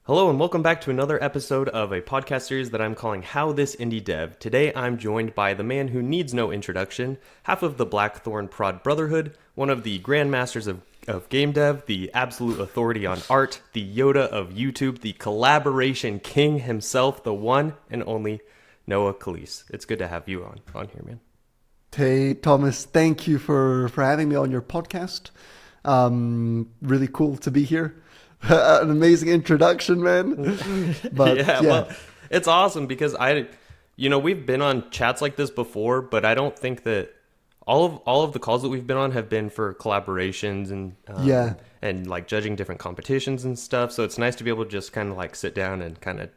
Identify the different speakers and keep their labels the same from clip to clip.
Speaker 1: Hello and welcome back to another episode of a podcast series that I'm calling How This Indie Dev. Today I'm joined by the man who needs no introduction, half of the Blackthorn Prod Brotherhood, one of the grandmasters of game dev, the absolute authority on art, the Yoda of YouTube, the collaboration king himself, the one and only Noah Calise. It's good to have you on here, man.
Speaker 2: Hey, Thomas, thank you for having me on your podcast. Really cool to be here. An amazing introduction, man. But
Speaker 1: yeah, well, it's awesome because we've been on chats like this before, but I don't think that all of the calls that we've been on have been for collaborations and like judging different competitions and stuff. So it's nice to be able to just kind of like sit down and kind of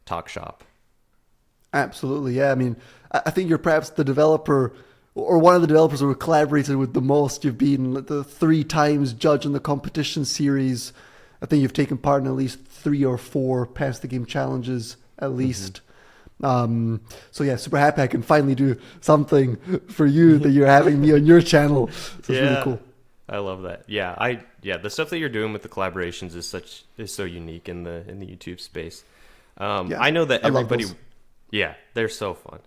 Speaker 1: talk shop.
Speaker 2: Absolutely, yeah. I mean, I think you're perhaps the developer or one of the developers who have collaborated with the most. You've been the 3 times judge in the competition series. I think you've taken part in at least 3 or 4 Pass the Game challenges, at least. So yeah, super happy I can finally do something for you that you're having me on your channel. So it's really cool.
Speaker 1: I love that. Yeah, the stuff that you're doing with the collaborations is so unique in the YouTube space. I know that everybody, they're so fun.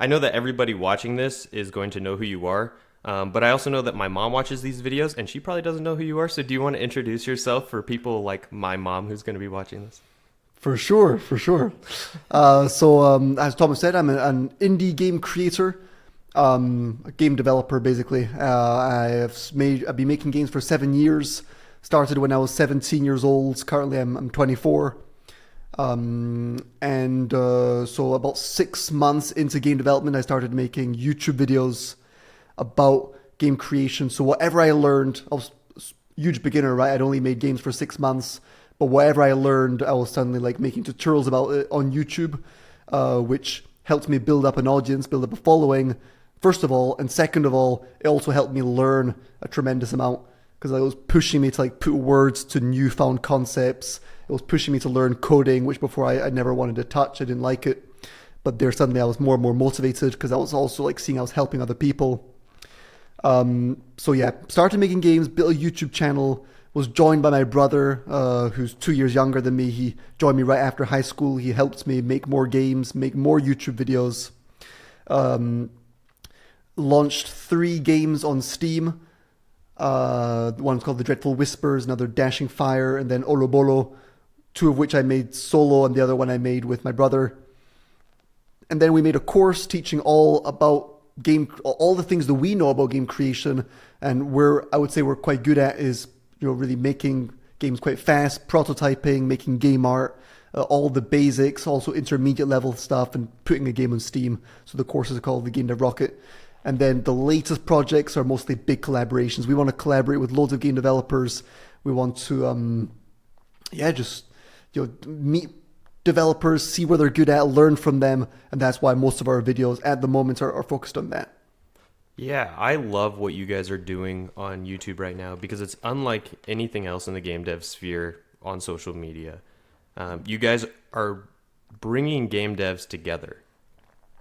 Speaker 1: I know that everybody watching this is going to know who you are. But I also know that my mom watches these videos and she probably doesn't know who you are. So do you want to introduce yourself for people like my mom who's going to be watching this?
Speaker 2: For sure. So as Thomas said, I'm an indie game creator, a game developer, basically. I've been making games for 7 years. Started when I was 17 years old. Currently I'm 24. So about 6 months into game development, I started making YouTube videos about game creation. So whatever I learned, I was a huge beginner, right? I'd only made games for 6 months, but whatever I learned, I was suddenly like making tutorials about it on YouTube, which helped me build up an audience, build up a following, first of all, and second of all, it also helped me learn a tremendous amount because it was pushing me to like put words to newfound concepts. It was pushing me to learn coding, which before I never wanted to touch. I didn't like it, but there suddenly I was more and more motivated because I was also like seeing I was helping other people. So yeah, started making games, built a YouTube channel, was joined by my brother, who's 2 years younger than me. He joined me right after high school. He helped me make more games, make more YouTube videos. Launched 3 games on Steam. One's called The Dreadful Whispers, another Dashing Fire, and then Olobolo, 2 of which I made solo and the other one I made with my brother. And then we made a course teaching all the things that we know about game creation, and I would say we're quite good at is, really making games quite fast, prototyping, making game art, all the basics, also intermediate level stuff, and putting a game on Steam. So the courses are called the Game Dev Rocket. And then the latest projects are mostly big collaborations. We want to collaborate with loads of game developers. We want to, meet developers, see where they're good at, learn from them, and that's why most of our videos at the moment are focused on that.
Speaker 1: Yeah, I love what you guys are doing on YouTube right now because it's unlike anything else in the game dev sphere on social media. You guys are bringing game devs together.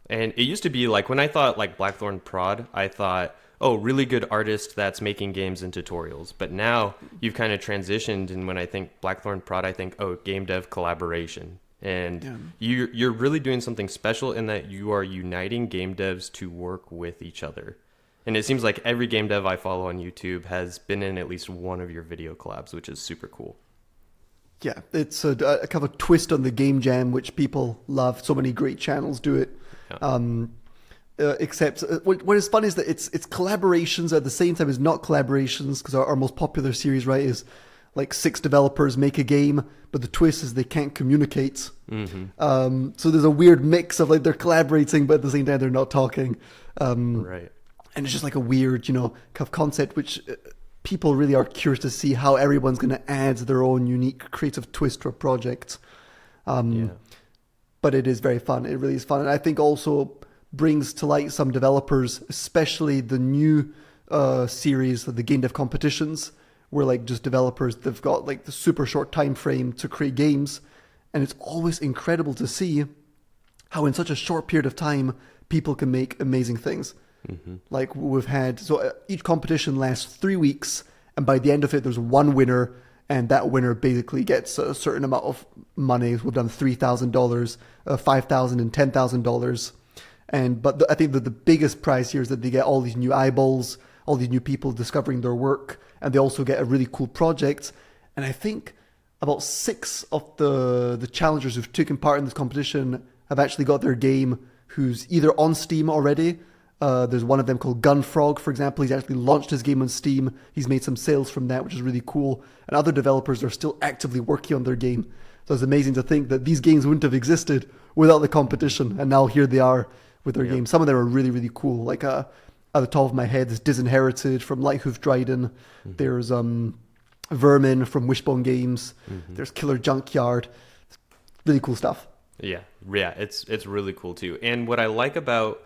Speaker 1: And it used to be like when I thought like Blackthorn Prod, I thought, oh, really good artist that's making games and tutorials. But now you've kind of transitioned, and when I think Blackthorn Prod, I think, oh, game dev collaboration. And you're really doing something special in that you are uniting game devs to work with each other. And it seems like every game dev I follow on YouTube has been in at least one of your video collabs, which is super cool. Yeah,
Speaker 2: it's a kind of a twist on the game jam, which people love. So many great channels do it. Yeah. Except what is funny is that it's collaborations at the same time as not collaborations, because our most popular series, right, is like 6 developers make a game, but the twist is they can't communicate. Mm-hmm. So there's a weird mix of like they're collaborating, but at the same time they're not talking.
Speaker 1: Right.
Speaker 2: And it's just like a weird, kind of concept, which people really are curious to see how everyone's going to add their own unique creative twist to a project. But it is very fun. It really is fun. And I think also brings to light some developers, especially the new series, the game dev competitions, where like just developers, they've got like the super short time frame to create games. And it's always incredible to see how in such a short period of time, people can make amazing things. Mm-hmm. Like we've had, so each competition lasts 3 weeks, and by the end of it, there's one winner, and that winner basically gets a certain amount of money. We've done $3,000, $5,000, and $10,000. But I think that the biggest prize here is that they get all these new eyeballs, all these new people discovering their work, and they also get a really cool project. And I think about 6 of the challengers who've taken part in this competition have actually got their game who's either on Steam already. There's one of them called Gunfrog, for example. He's actually launched his game on Steam. He's made some sales from that, which is really cool. And other developers are still actively working on their game. So it's amazing to think that these games wouldn't have existed without the competition. And now here they are with their games. Some of them are really, really cool. Like at the top of my head is Disinherited from Lighthoof Dryden. There's Vermin from Wishbone Games. There's Killer Junkyard. Really cool stuff.
Speaker 1: Yeah, it's really cool too. And what I like about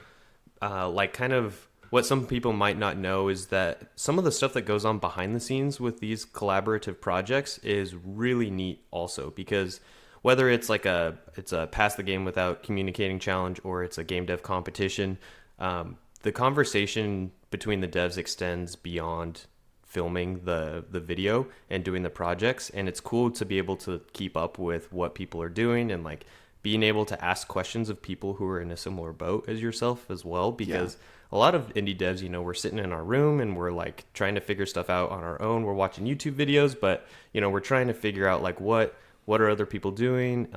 Speaker 1: like kind of what some people might not know is that some of the stuff that goes on behind the scenes with these collaborative projects is really neat also, because whether it's like it's a pass the game without communicating challenge or it's a game dev competition, the conversation between the devs extends beyond filming the video and doing the projects. And it's cool to be able to keep up with what people are doing and like being able to ask questions of people who are in a similar boat as yourself as well, because a lot of indie devs, we're sitting in our room and we're like trying to figure stuff out on our own. We're watching YouTube videos, but we're trying to figure out like what are other people doing,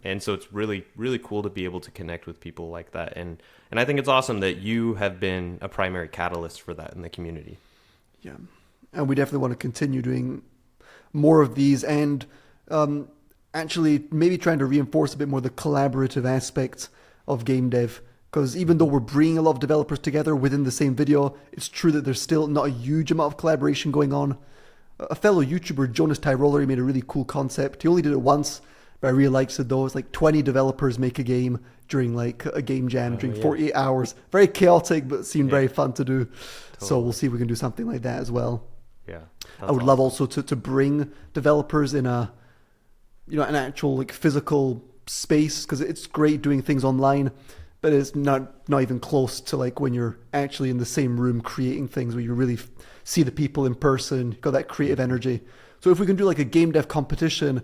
Speaker 1: and so it's really, really cool to be able to connect with people like that. And I think it's awesome that you have been a primary catalyst for that in the community.
Speaker 2: Yeah, and we definitely want to continue doing more of these, and actually maybe trying to reinforce a bit more the collaborative aspect of game dev. Because even though we're bringing a lot of developers together within the same video, it's true that there's still not a huge amount of collaboration going on. A fellow YouTuber, Jonas Tyroller, he made a really cool concept. He only did it once, but I really liked it though. It's like 20 developers make a game during like a game jam during 48 hours. Very chaotic, but seemed very fun to do. Totally. So we'll see if we can do something like that as well.
Speaker 1: Yeah,
Speaker 2: I would love also to bring developers in an actual like physical space, because it's great doing things online, but it's not even close to like when you're actually in the same room creating things where you really see the people in person, got that creative energy. So if we can do like a game dev competition,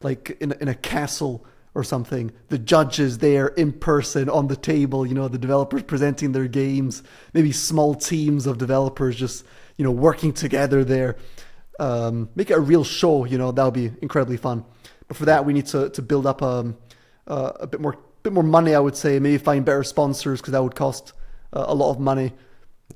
Speaker 2: like in a castle or something, the judges there in person on the table, the developers presenting their games, maybe small teams of developers just, working together there, make it a real show, that would be incredibly fun. But for that, we need to build up a bit more money, I would say. Maybe find better sponsors, because that would cost a lot of money.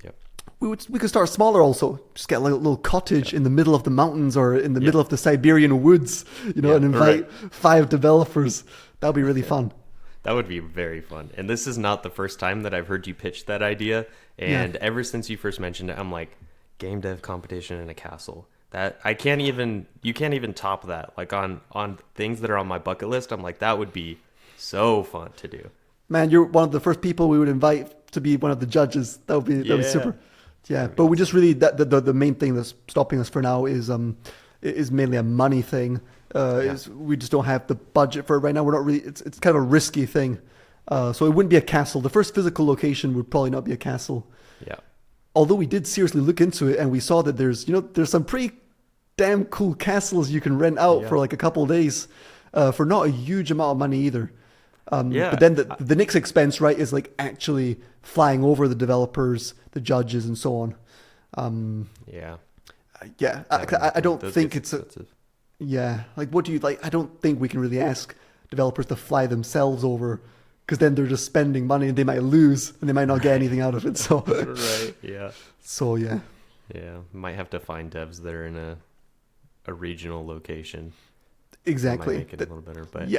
Speaker 1: Yep.
Speaker 2: We could start smaller also. Just get like a little cottage in the middle of the mountains or in the middle of the Siberian woods, and invite 5 developers. That would be really fun.
Speaker 1: That would be very fun. And this is not the first time that I've heard you pitch that idea. And ever since you first mentioned it, I'm like, game dev competition in a castle. That you can't even top that. Like on things that are on my bucket list, I'm like, that would be so fun to do. Man,
Speaker 2: you're one of the first people we would invite to be one of the judges. That would be super. Yeah, but we just really the main thing that's stopping us for now is mainly a money thing. Is we just don't have the budget for it right now. We're not really. It's kind of a risky thing. So it wouldn't be a castle. The first physical location would probably not be a castle.
Speaker 1: Yeah.
Speaker 2: Although we did seriously look into it, and we saw that there's some pretty damn cool castles you can rent out for like a couple of days, for not a huge amount of money either. But then the next expense, right, is like actually flying over the developers, the judges, and so on. I don't think it's expensive. Like what do you like? I don't think we can really ask developers to fly themselves over, because then they're just spending money and they might lose and they might not get anything out of it. So So
Speaker 1: might have to find devs that are in a regional location.
Speaker 2: Exactly.
Speaker 1: That might make it a little better, but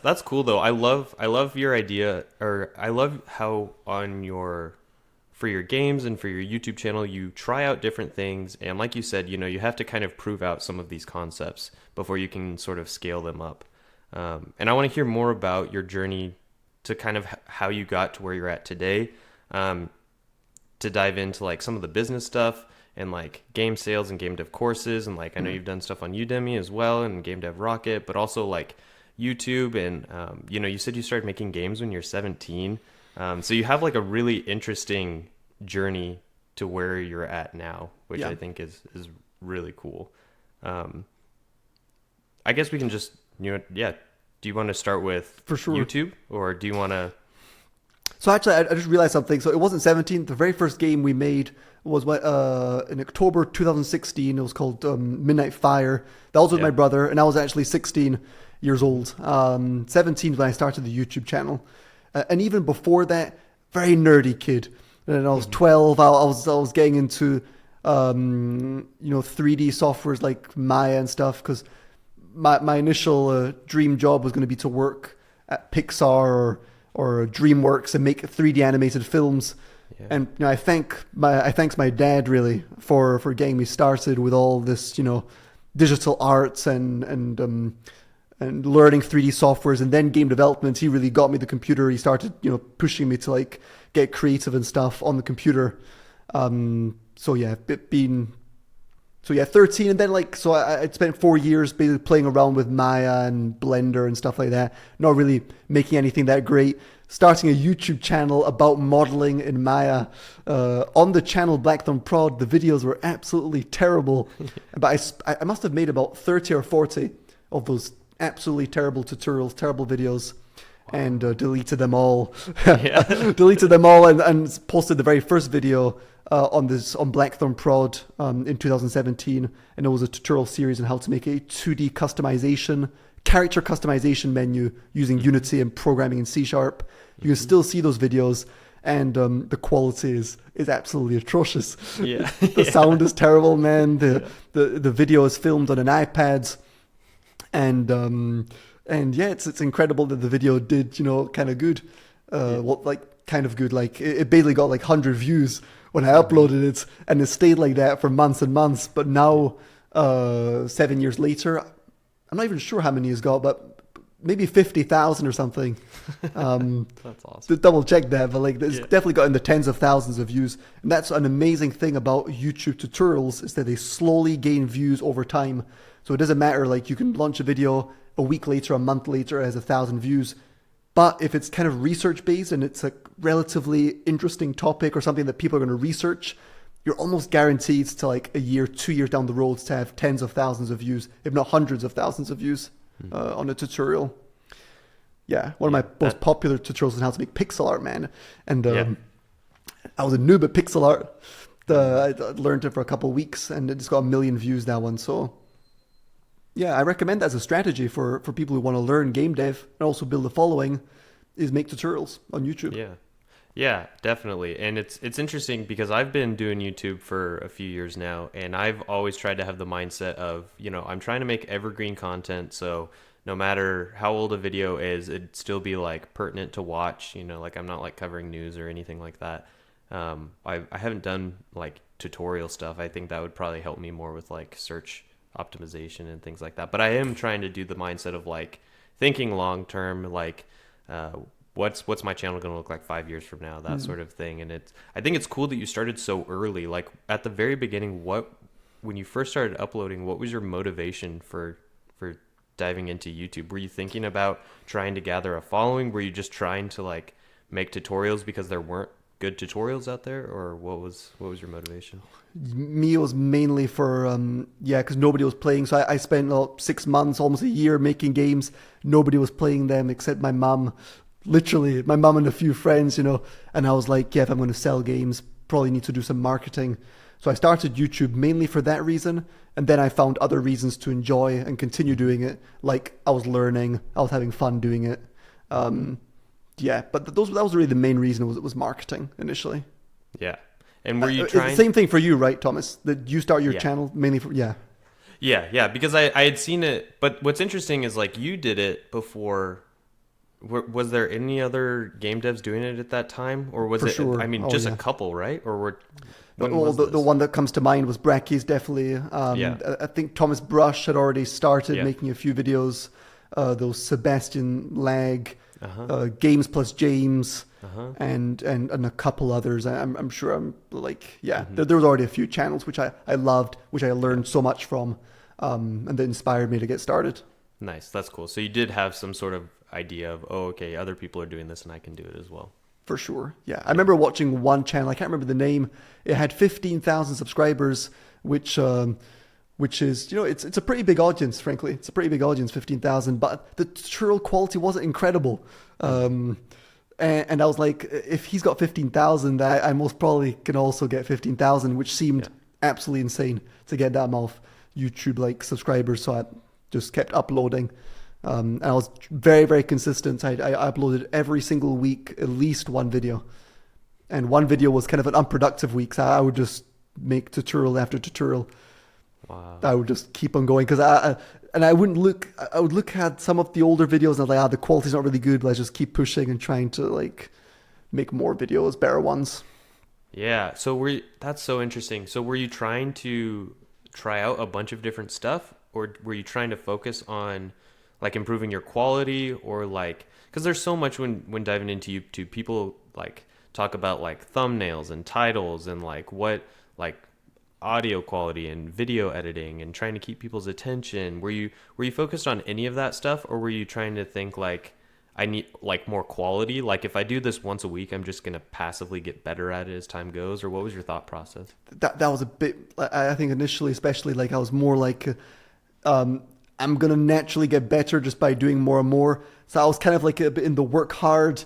Speaker 1: That's cool though. I love your idea, or I love how for your games and for your YouTube channel, you try out different things, and like you said, you have to kind of prove out some of these concepts before you can sort of scale them up. And I want to hear more about your journey to kind of how you got to where you're at today, to dive into like some of the business stuff and like game sales and game dev courses, and like I know you've done stuff on Udemy as well and Game Dev Rocket, but also like YouTube, and you said you started making games when you're 17, so you have like a really interesting journey to where you're at now, which I think is really cool. I guess we can just, yeah. Do you want to start with
Speaker 2: For sure.
Speaker 1: YouTube, or do you want to?
Speaker 2: So actually, I just realized something. So it wasn't 17. The very first game we made was in October 2016. It was called Midnight Fire. That was with my brother, and I was actually 16 years old. 17 when I started the YouTube channel, and even before that, very nerdy kid. And I was 12. I was getting into 3D softwares like Maya and stuff, because my initial dream job was going to be to work at Pixar or DreamWorks and make 3D animated films. Yeah. And I thanks my dad really for getting me started with all this digital arts and learning 3D softwares, and then game development. He really got me the computer. He started pushing me to like get creative and stuff on the computer. So yeah, 13, and then I spent 4 years basically playing around with Maya and Blender and stuff like that, not really making anything that great. Starting a YouTube channel about modeling in Maya. On the channel Blackthorn Prod, the videos were absolutely terrible, but I must have made about 30 or 40 of those absolutely terrible tutorials, terrible videos. And deleted them all. Deleted them all and posted the very first video on Blackthorn Prod in 2017, and it was a tutorial series on how to make a 2D character customization menu using Unity and programming in C#. You can still see those videos, and the quality is absolutely atrocious.
Speaker 1: Yeah.
Speaker 2: The sound is terrible, man. The video is filmed on an iPad, and yeah, it's incredible that the video did kind of good. Kind of good. Like it basically got like 100 views when I uploaded it, and it stayed like that for months and months. But now, 7 years later, I'm not even sure how many it's got, but maybe 50,000 or something.
Speaker 1: That's awesome.
Speaker 2: To double check that, but it's definitely got in the tens of thousands of views. And that's an amazing thing about YouTube tutorials, is that they slowly gain views over time. So it doesn't matter, like you can launch a video a week later, a month later, it has 1,000 views. But if it's kind of research based and it's a relatively interesting topic or something that people are going to research, you're almost guaranteed to like a year, 2 years down the road to have tens of thousands of views, if not hundreds of thousands of views on a tutorial. Yeah, one of my most popular tutorials is how to make pixel art, man. And I was a noob at pixel art. I learned it for a couple of weeks, and it just got 1 million views, that one. So yeah, I recommend that as a strategy for people who want to learn game dev and also build a following, is make tutorials on YouTube.
Speaker 1: Yeah, definitely. And it's interesting because I've been doing YouTube for a few years now, and I've always tried to have the mindset of, I'm trying to make evergreen content. So no matter how old a video is, it'd still be like pertinent to watch, like I'm not like covering news or anything like that. I haven't done like tutorial stuff. I think that would probably help me more with like search optimization and things like that. But I am trying to do the mindset of like thinking long term, like what's my channel going to look like 5 years from now, that sort of thing. And I think it's cool that you started so early. Like at the very beginning, when you first started uploading, what was your motivation for diving into YouTube? Were you thinking about trying to gather a following? Were you just trying to like make tutorials because there weren't good tutorials out there, or what was your motivation?
Speaker 2: Me, it was mainly for because nobody was playing. So I spent 6 months, almost a year, making games. Nobody was playing them except my mom. Literally, my mom and a few friends, and I was like, if I'm going to sell games, probably need to do some marketing. So I started YouTube mainly for that reason, and then I found other reasons to enjoy and continue doing it. Like I was learning, I was having fun doing it. But that was really the main reason. It was marketing initially.
Speaker 1: Yeah. And were you trying...
Speaker 2: It's the same thing for you, right, Thomas? That you start your channel mainly for... Yeah,
Speaker 1: because I had seen it. But what's interesting is like you did it before... Was there any other game devs doing it at that time? Or was it... Sure. I mean, a couple, right? Or were...
Speaker 2: The one that comes to mind was Bracky's, definitely. I think Thomas Brush had already started making a few videos. Those Sebastian Lag... Games Plus James, and a couple others. I'm sure there was already a few channels which I loved, which I learned so much from, and that inspired me to get started.
Speaker 1: Nice, that's cool. So you did have some sort of idea of, other people are doing this and I can do it as well.
Speaker 2: For sure, yeah. I remember watching one channel, I can't remember the name. It had 15,000 subscribers, which which is, it's a pretty big audience, frankly. It's a pretty big audience, 15,000, but the tutorial quality wasn't incredible. And I was like, if he's got 15,000, I most probably can also get 15,000, which seemed absolutely insane to get that amount of YouTube like subscribers. So I just kept uploading. And I was very, very consistent. I uploaded every single week, at least one video. And one video was kind of an unproductive week. So I would just make tutorial after tutorial.
Speaker 1: Wow.
Speaker 2: I would just keep on going because I would look at some of the older videos and I was like, the quality's not really good, but I just keep pushing and trying to like make more videos, better ones.
Speaker 1: Yeah. So that's so interesting. So were you trying to try out a bunch of different stuff, or were you trying to focus on like improving your quality, or like, because there's so much when diving into YouTube, people like talk about like thumbnails and titles and like what like audio quality and video editing and trying to keep people's attention. Were you focused on any of that stuff, or were you trying to think like, I need like more quality, like if I do this once a week I'm just gonna passively get better at it as time goes? Or what was your thought process?
Speaker 2: That was a bit, I think initially, especially, like I was more like I'm gonna naturally get better just by doing more and more. So I was kind of like a bit in the work hard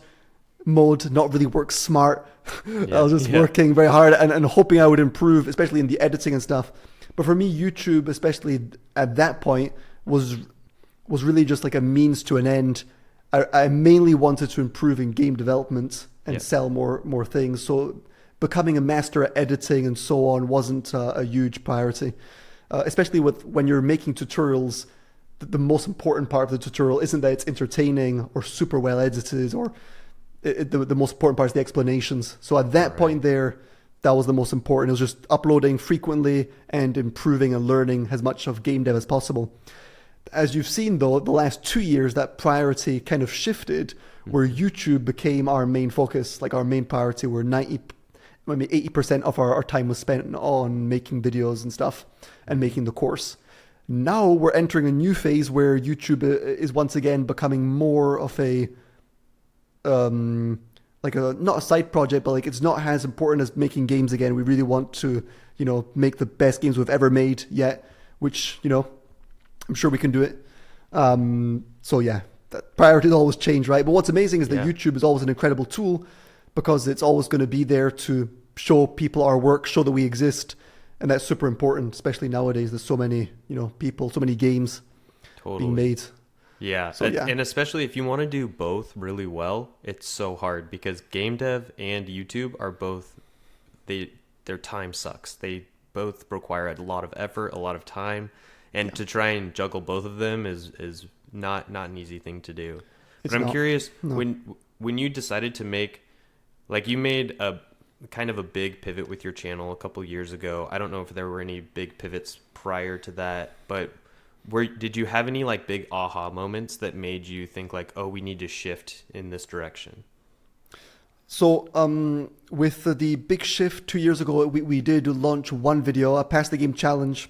Speaker 2: mode, not really work smart. I was just working very hard and hoping I would improve, especially in the editing and stuff. But for me, YouTube, especially at that point, was really just like a means to an end. I mainly wanted to improve in game development and sell more things. So becoming a master at editing and so on wasn't a huge priority. Especially when you're making tutorials, the most important part of the tutorial isn't that it's entertaining or super well edited, or the most important part is the explanations. So at that point there, that was the most important. It was just uploading frequently and improving and learning as much of game dev as possible. As you've seen, though, the last 2 years, that priority kind of shifted, where YouTube became our main focus, like our main priority, where 80% of our time was spent on making videos and stuff and making the course. Now we're entering a new phase where YouTube is once again becoming more of a not a side project, but like it's not as important as making games again. We really want to, make the best games we've ever made yet, which, I'm sure we can do it. So yeah, that priorities always change, right? But what's amazing is that YouTube is always an incredible tool, because it's always going to be there to show people our work, show that we exist. And that's super important, especially nowadays. There's so many, people, so many games being made.
Speaker 1: Yeah. So, and especially if you want to do both really well, it's so hard, because game dev and YouTube are both, their time sucks. They both require a lot of effort, a lot of time. And to try and juggle both of them is not an easy thing to do. But I'm curious, when you decided to make, like, you made a kind of a big pivot with your channel a couple years ago. I don't know if there were any big pivots prior to that, but did you have any like big aha moments that made you think like, oh, we need to shift in this direction?
Speaker 2: So with the big shift 2 years ago, we did launch one video, a Pass the Game challenge.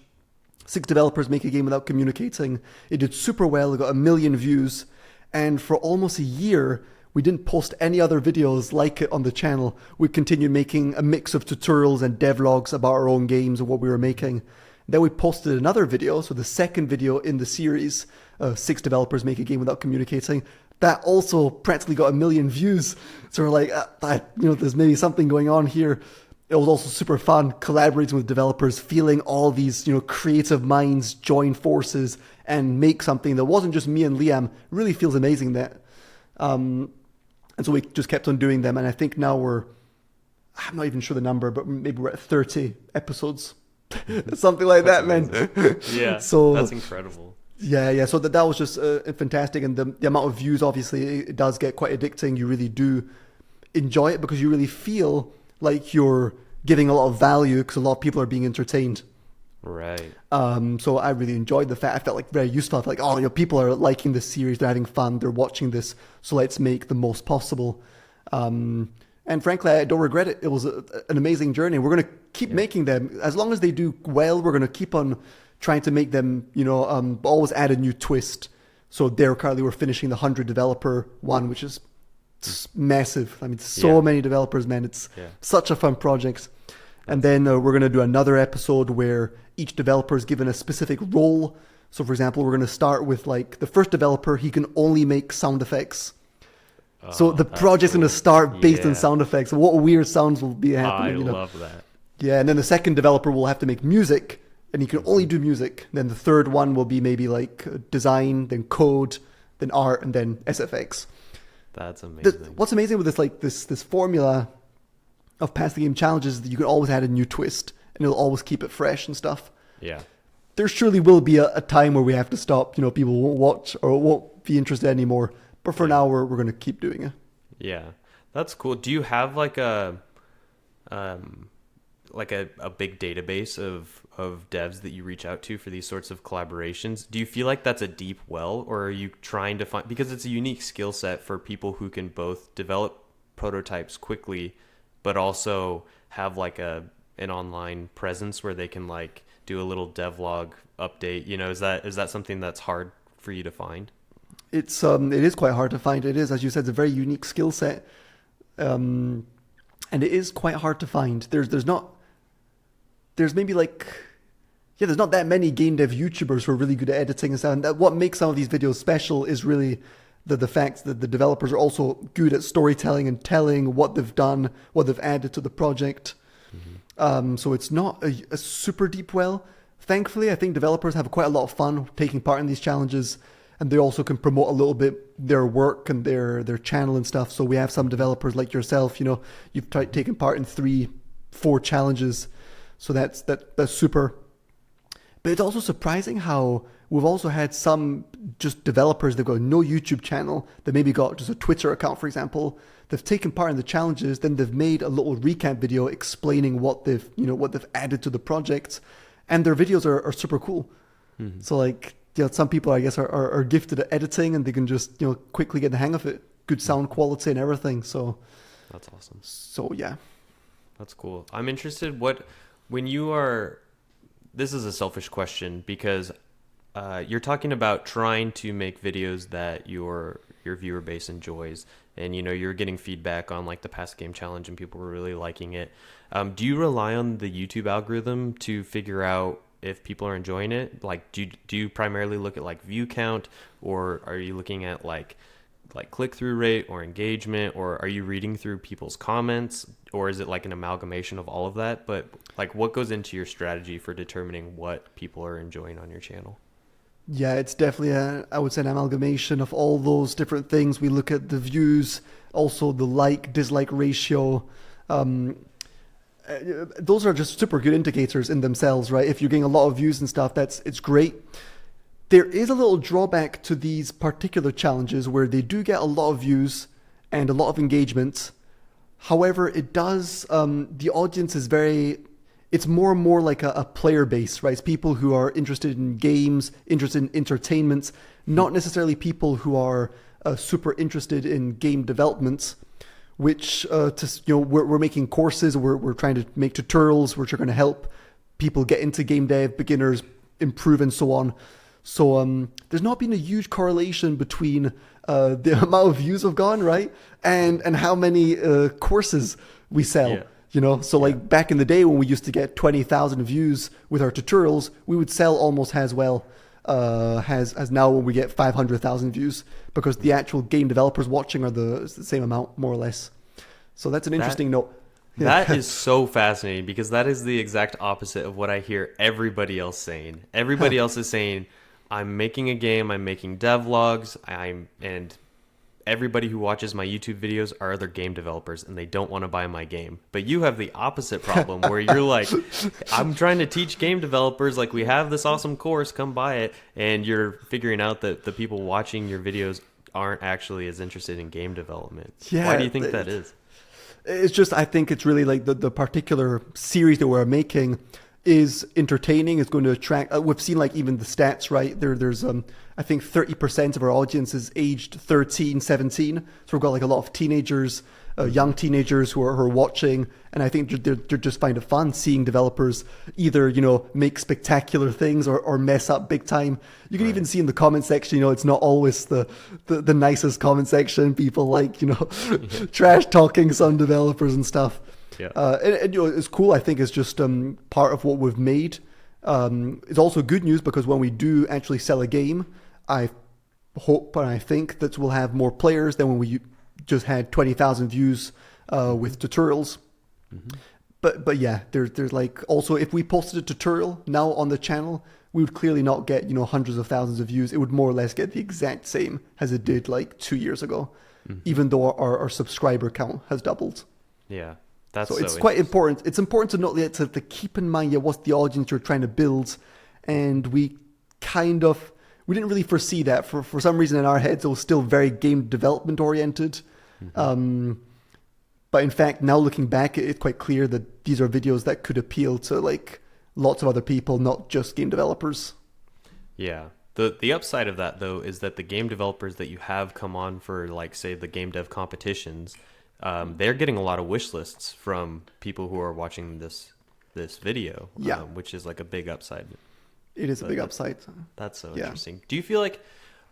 Speaker 2: 6 developers make a game without communicating. It did super well. It got 1 million views. And for almost a year, we didn't post any other videos like it on the channel. We continued making a mix of tutorials and devlogs about our own games and what we were making. Then we posted another video, so the second video in the series, 6 developers make a game without communicating. That also practically got 1 million views. So we're like, there's maybe something going on here. It was also super fun collaborating with developers, feeling all these, creative minds join forces and make something that wasn't just me and Liam. It really feels amazing that. And so we just kept on doing them. And I think now I'm not even sure the number, but maybe we're at 30 episodes. Something like that, man.
Speaker 1: Yeah,
Speaker 2: so
Speaker 1: that's incredible.
Speaker 2: Yeah. So that was just fantastic. And the amount of views, obviously, it does get quite addicting. You really do enjoy it because you really feel like you're giving a lot of value because a lot of people are being entertained.
Speaker 1: Right.
Speaker 2: So I really enjoyed the fact. I felt like very useful. I felt like, people are liking this series. They're having fun. They're watching this. So let's make the most possible. And frankly, I don't regret it. It was an amazing journey. We're going to keep making them. As long as they do well, we're going to keep on trying to make them, always add a new twist. So there currently we're finishing the 100 developer one, which is massive. I mean, so many developers, man. It's such a fun project. And then we're going to do another episode where each developer is given a specific role. So, for example, we're going to start with like the first developer, he can only make sound effects. So the project's going to start based on sound effects. What weird sounds will be happening?
Speaker 1: I love that.
Speaker 2: Yeah, and then the second developer will have to make music, and he can only do music. Then the third one will be maybe like design, then code, then art, and then SFX.
Speaker 1: That's amazing.
Speaker 2: What's amazing with this formula of pass the game challenges is that you can always add a new twist, and it'll always keep it fresh and stuff.
Speaker 1: Yeah.
Speaker 2: There surely will be a time where we have to stop. People won't watch or won't be interested anymore. But for now, we're going to keep doing it.
Speaker 1: Yeah, that's cool. Do you have like a big database of devs that you reach out to for these sorts of collaborations? Do you feel like that's a deep well, or are you trying to find, because it's a unique skill set for people who can both develop prototypes quickly, but also have like an online presence where they can like do a little devlog update? Is that something that's hard for you to find?
Speaker 2: It is quite hard to find. It is, as you said, it's a very unique skill set, and it is quite hard to find. There's not that many game dev YouTubers who are really good at editing and stuff. And what makes some of these videos special is really the fact that the developers are also good at storytelling and telling what they've done, what they've added to the project. Mm-hmm. So it's not a super deep well. Thankfully, I think developers have quite a lot of fun taking part in these challenges, and they also can promote a little bit their work and their channel and stuff. So we have some developers like yourself, you've taken part in 3-4 challenges. So that's super. But it's also surprising how we've also had some just developers that got no YouTube channel, that maybe got just a Twitter account, for example. They've taken part in the challenges, then they've made a little recap video explaining what they've added to the project, and their videos are super cool. Mm-hmm. So some people, I guess, are gifted at editing, and they can just quickly get the hang of it. Good sound quality and everything. So
Speaker 1: that's awesome.
Speaker 2: So yeah,
Speaker 1: that's cool. I'm interested when you are. This is a selfish question because you're talking about trying to make videos that your viewer base enjoys, and you're getting feedback on like the past game challenge and people were really liking it. Do you rely on the YouTube algorithm to figure out if people are enjoying it? Like, do you primarily look at like view count, or are you looking at like click-through rate or engagement, or are you reading through people's comments, or is it like an amalgamation of all of that? But like, what goes into your strategy for determining what people are enjoying on your channel?
Speaker 2: Yeah, it's definitely I would say an amalgamation of all those different things. We look at the views, also the like-dislike ratio. Those are just super good indicators in themselves, right? If you're getting a lot of views and stuff, it's great. There is a little drawback to these particular challenges where they do get a lot of views and a lot of engagement. However, it does, the audience is it's more and more like a player base, right? It's people who are interested in games, interested in entertainment, not necessarily people who are super interested in game development, which, we're making courses, we're trying to make tutorials, which are going to help people get into game dev, beginners improve and so on. So there's not been a huge correlation between the amount of views we've gotten, right, and how many courses we sell.
Speaker 1: Yeah.
Speaker 2: So like back in the day when we used to get 20,000 views with our tutorials, we would sell almost as well as now when we get 500,000 views, because the actual game developers watching are the same amount, more or less. So that's an interesting note.
Speaker 1: That is so fascinating, because that is the exact opposite of what I hear everybody else saying. Everybody else is saying, I'm making a game, I'm making devlogs, and everybody who watches my YouTube videos are other game developers and they don't want to buy my game. But you have the opposite problem where you're like, I'm trying to teach game developers, like, we have this awesome course, come buy it. And you're figuring out that the people watching your videos aren't actually as interested in game development.
Speaker 2: Yeah,
Speaker 1: why do you think that is?
Speaker 2: It's just, I think it's really like the particular series that we're making is entertaining. It's going to attract, we've seen like even the stats, right? There's I think 30% of our audience is aged 13, 17. So we've got like a lot of teenagers, young teenagers who are watching. And I think they're just find it fun seeing developers either, make spectacular things or mess up big time. You can even see in the comment section, it's not always the nicest comment section. People like, trash talking some developers and stuff.
Speaker 1: Yeah.
Speaker 2: And it's cool. I think it's just part of what we've made. It's also good news because when we do actually sell a game, I hope and I think that we'll have more players than when we just had 20,000 views with tutorials. But yeah, there's like also if we posted a tutorial now on the channel, we would clearly not get hundreds of thousands of views. It would more or less get the exact same as it did like 2 years ago, even though our subscriber count has doubled.
Speaker 1: Yeah, that's
Speaker 2: so it's quite important. It's important to note that to keep in mind what's the audience you're trying to build, and we didn't really foresee that. For some reason in our heads, it was still very game development oriented. But in fact, now looking back, it's quite clear that these are videos that could appeal to like lots of other people, not just game developers.
Speaker 1: Yeah. The upside of that, though, is that the game developers that you have come on for, like, say, the game dev competitions, they're getting a lot of wish lists from people who are watching this video, which is like a big upside.
Speaker 2: It is a big upside.
Speaker 1: That's so interesting. Do you feel like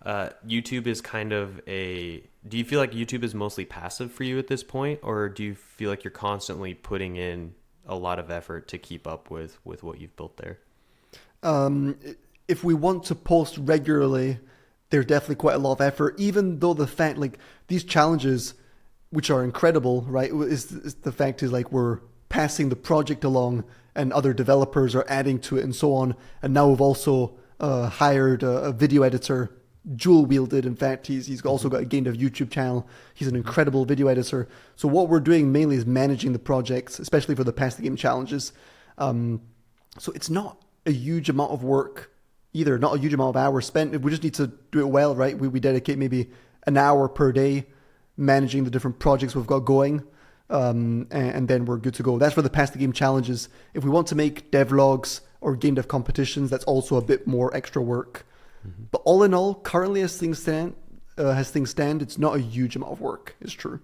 Speaker 1: YouTube is do you feel like YouTube is mostly passive for you at this point, or do you feel like you're constantly putting in a lot of effort to keep up with what you've built there?
Speaker 2: If we want to post regularly, there's definitely quite a lot of effort, even though the fact like these challenges, which are incredible, right, is the fact is like we're passing the project along and other developers are adding to it and so on. And now we've also hired a video editor, dual wielded. In fact, he's also got a game dev YouTube channel. He's an incredible video editor. So what we're doing mainly is managing the projects, especially for the Pass the Game challenges. So it's not a huge amount of work either, not a huge amount of hours spent. We just need to do it well, right? We dedicate maybe an hour per day managing the different projects we've got going. And then we're good to go. That's for the Pass the Game challenges. If we want to make devlogs or game dev competitions, that's also a bit more extra work. But all in all, currently as things stand, it's not a huge amount of work. It's true.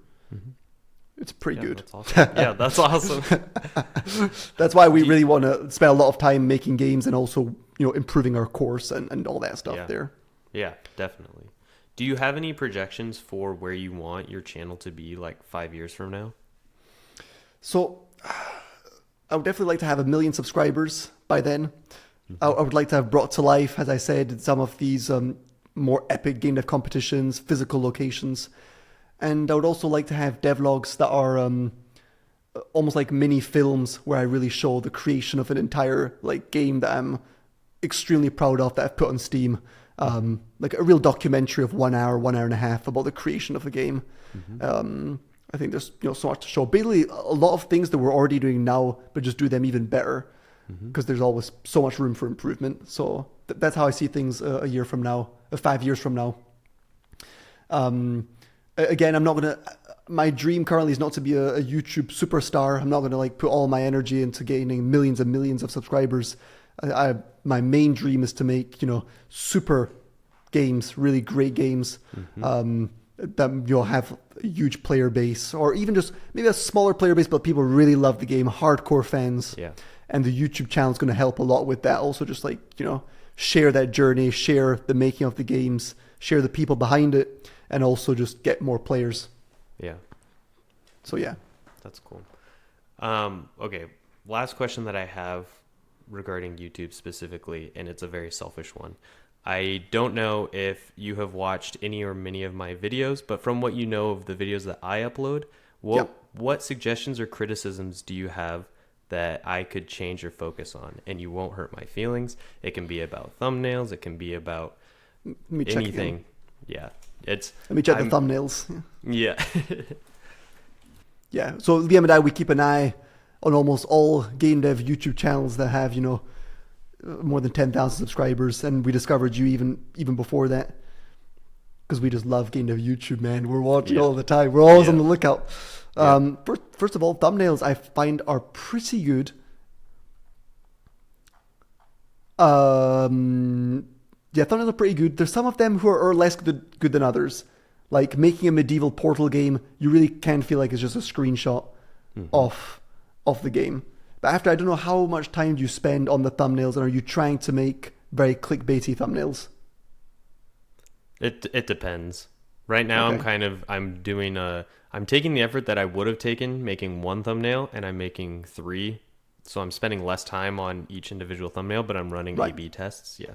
Speaker 2: It's pretty good.
Speaker 1: That's awesome. Yeah, that's awesome.
Speaker 2: That's why we really want to spend a lot of time making games and also improving our course and all that stuff there.
Speaker 1: Yeah, definitely. Do you have any projections for where you want your channel to be like 5 years from now?
Speaker 2: So I would definitely like to have 1 million subscribers by then. I would like to have brought to life, as I said, some of these more epic game dev competitions, physical locations. And I would also like to have devlogs that are almost like mini films where I really show the creation of an entire like game that I'm extremely proud of, that I've put on Steam. Like a real documentary of 1 hour, 1 hour and a half about the creation of the game. I think there's so much to show. Basically, a lot of things that we're already doing now, but just do them even better, because there's always so much room for improvement. So that's how I see things a year from now, 5 years from now. Again, I'm not gonna. My dream currently is not to be a YouTube superstar. I'm not gonna like put all my energy into gaining millions and millions of subscribers. My main dream is to make super games, really great games. That you'll have a huge player base, or even just maybe a smaller player base, but people really love the game, hardcore fans.
Speaker 1: Yeah.
Speaker 2: And the YouTube channel is going to help a lot with that. Also, just like share that journey, share the making of the games, share the people behind it, and also just get more players.
Speaker 1: Yeah.
Speaker 2: So yeah,
Speaker 1: that's cool. Okay, last question that I have regarding YouTube specifically, and it's a very selfish one. I don't know if you have watched any or many of my videos, but from what you know of the videos that I upload, what suggestions or criticisms do you have that I could change or focus on, and you won't hurt my feelings? It can be about thumbnails. It can be about anything. Yeah. Let
Speaker 2: me check the thumbnails.
Speaker 1: Yeah.
Speaker 2: Yeah. So Liam and I, we keep an eye on almost all game dev YouTube channels that have, more than 10,000 subscribers, and we discovered you even before that, because we just love game dev YouTube, man. We're watching all the time. We're always on the lookout. First of all, thumbnails I find are pretty good. Thumbnails are pretty good. There's some of them who are less good than others. Like making a medieval Portal game, you really can feel like it's just a screenshot of the game. But after, I don't know how much time do you spend on the thumbnails, and are you trying to make very clickbaity thumbnails?
Speaker 1: It depends. Right now,
Speaker 2: Okay.
Speaker 1: I'm taking the effort that I would have taken making one thumbnail, and I'm making three. So I'm spending less time on each individual thumbnail, but I'm running
Speaker 2: Right.
Speaker 1: A/B tests. Yeah.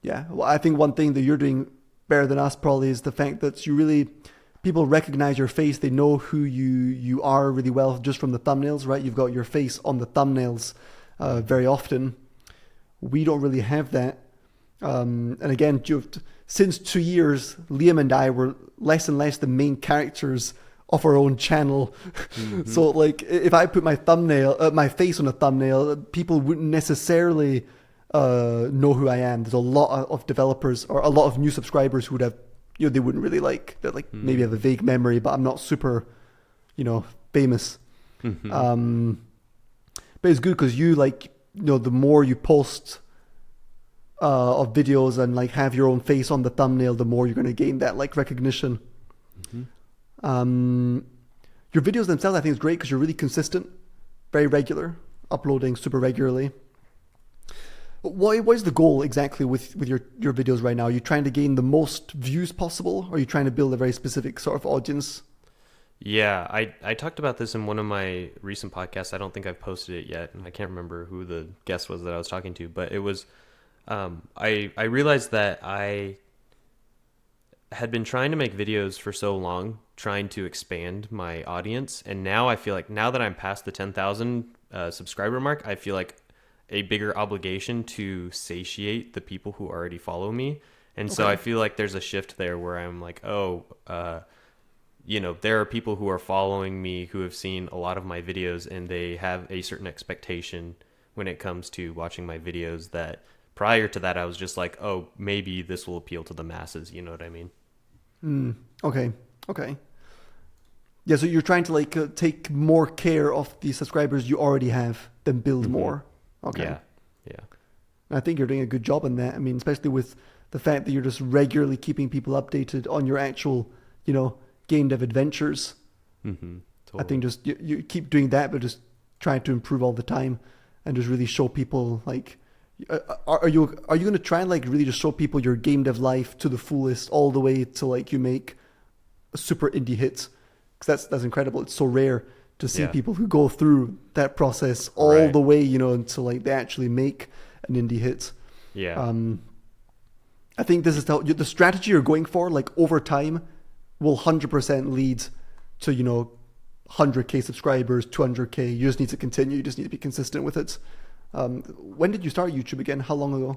Speaker 2: Yeah. Well, I think one thing that you're doing better than us probably is the fact that you really people recognize your face. They know who you are really well just from the thumbnails, right? You've got your face on the thumbnails very often. We don't really have that. And again, since 2 years, Liam and I were less and less the main characters of our own channel. So like, if I put my face on a thumbnail, people wouldn't necessarily know who I am. There's a lot of developers or a lot of new subscribers who would have, they wouldn't really maybe have a vague memory, but I'm not super, famous. But it's good because the more you post of videos and like have your own face on the thumbnail, the more you're going to gain that like recognition. Your videos themselves, I think, is great because you're really consistent, very regular, uploading super regularly. What is the goal exactly with your videos right now? Are you trying to gain the most views possible, or are you trying to build a very specific sort of audience?
Speaker 1: Yeah, I talked about this in one of my recent podcasts. I don't think I've posted it yet, and I can't remember who the guest was that I was talking to, but it was I realized that I had been trying to make videos for so long, trying to expand my audience, and now I feel like now that I'm past the 10,000 subscriber mark, I feel like a bigger obligation to satiate the people who already follow me. And so I feel like there's a shift there where I'm like, there are people who are following me who have seen a lot of my videos, and they have a certain expectation when it comes to watching my videos that prior to that I was just like, oh, maybe this will appeal to the masses. You know what I mean?
Speaker 2: Okay. Yeah, so you're trying to take more care of the subscribers you already have than build more. Okay.
Speaker 1: Yeah.
Speaker 2: I think you're doing a good job on that. I mean, especially with the fact that you're just regularly keeping people updated on your actual, game dev adventures.
Speaker 1: Totally.
Speaker 2: I think just you keep doing that, but just trying to improve all the time and just really show people are you going to try and really just show people your game dev life to the fullest all the way to you make a super indie hits? Because that's incredible. It's so rare to see people who go through that process all the way, until they actually make an indie hit.
Speaker 1: Yeah.
Speaker 2: I think this is the strategy you're going for, over time will 100% lead to, 100K subscribers, 200K. You just need to continue. You just need to be consistent with it. When did you start YouTube again? How long ago?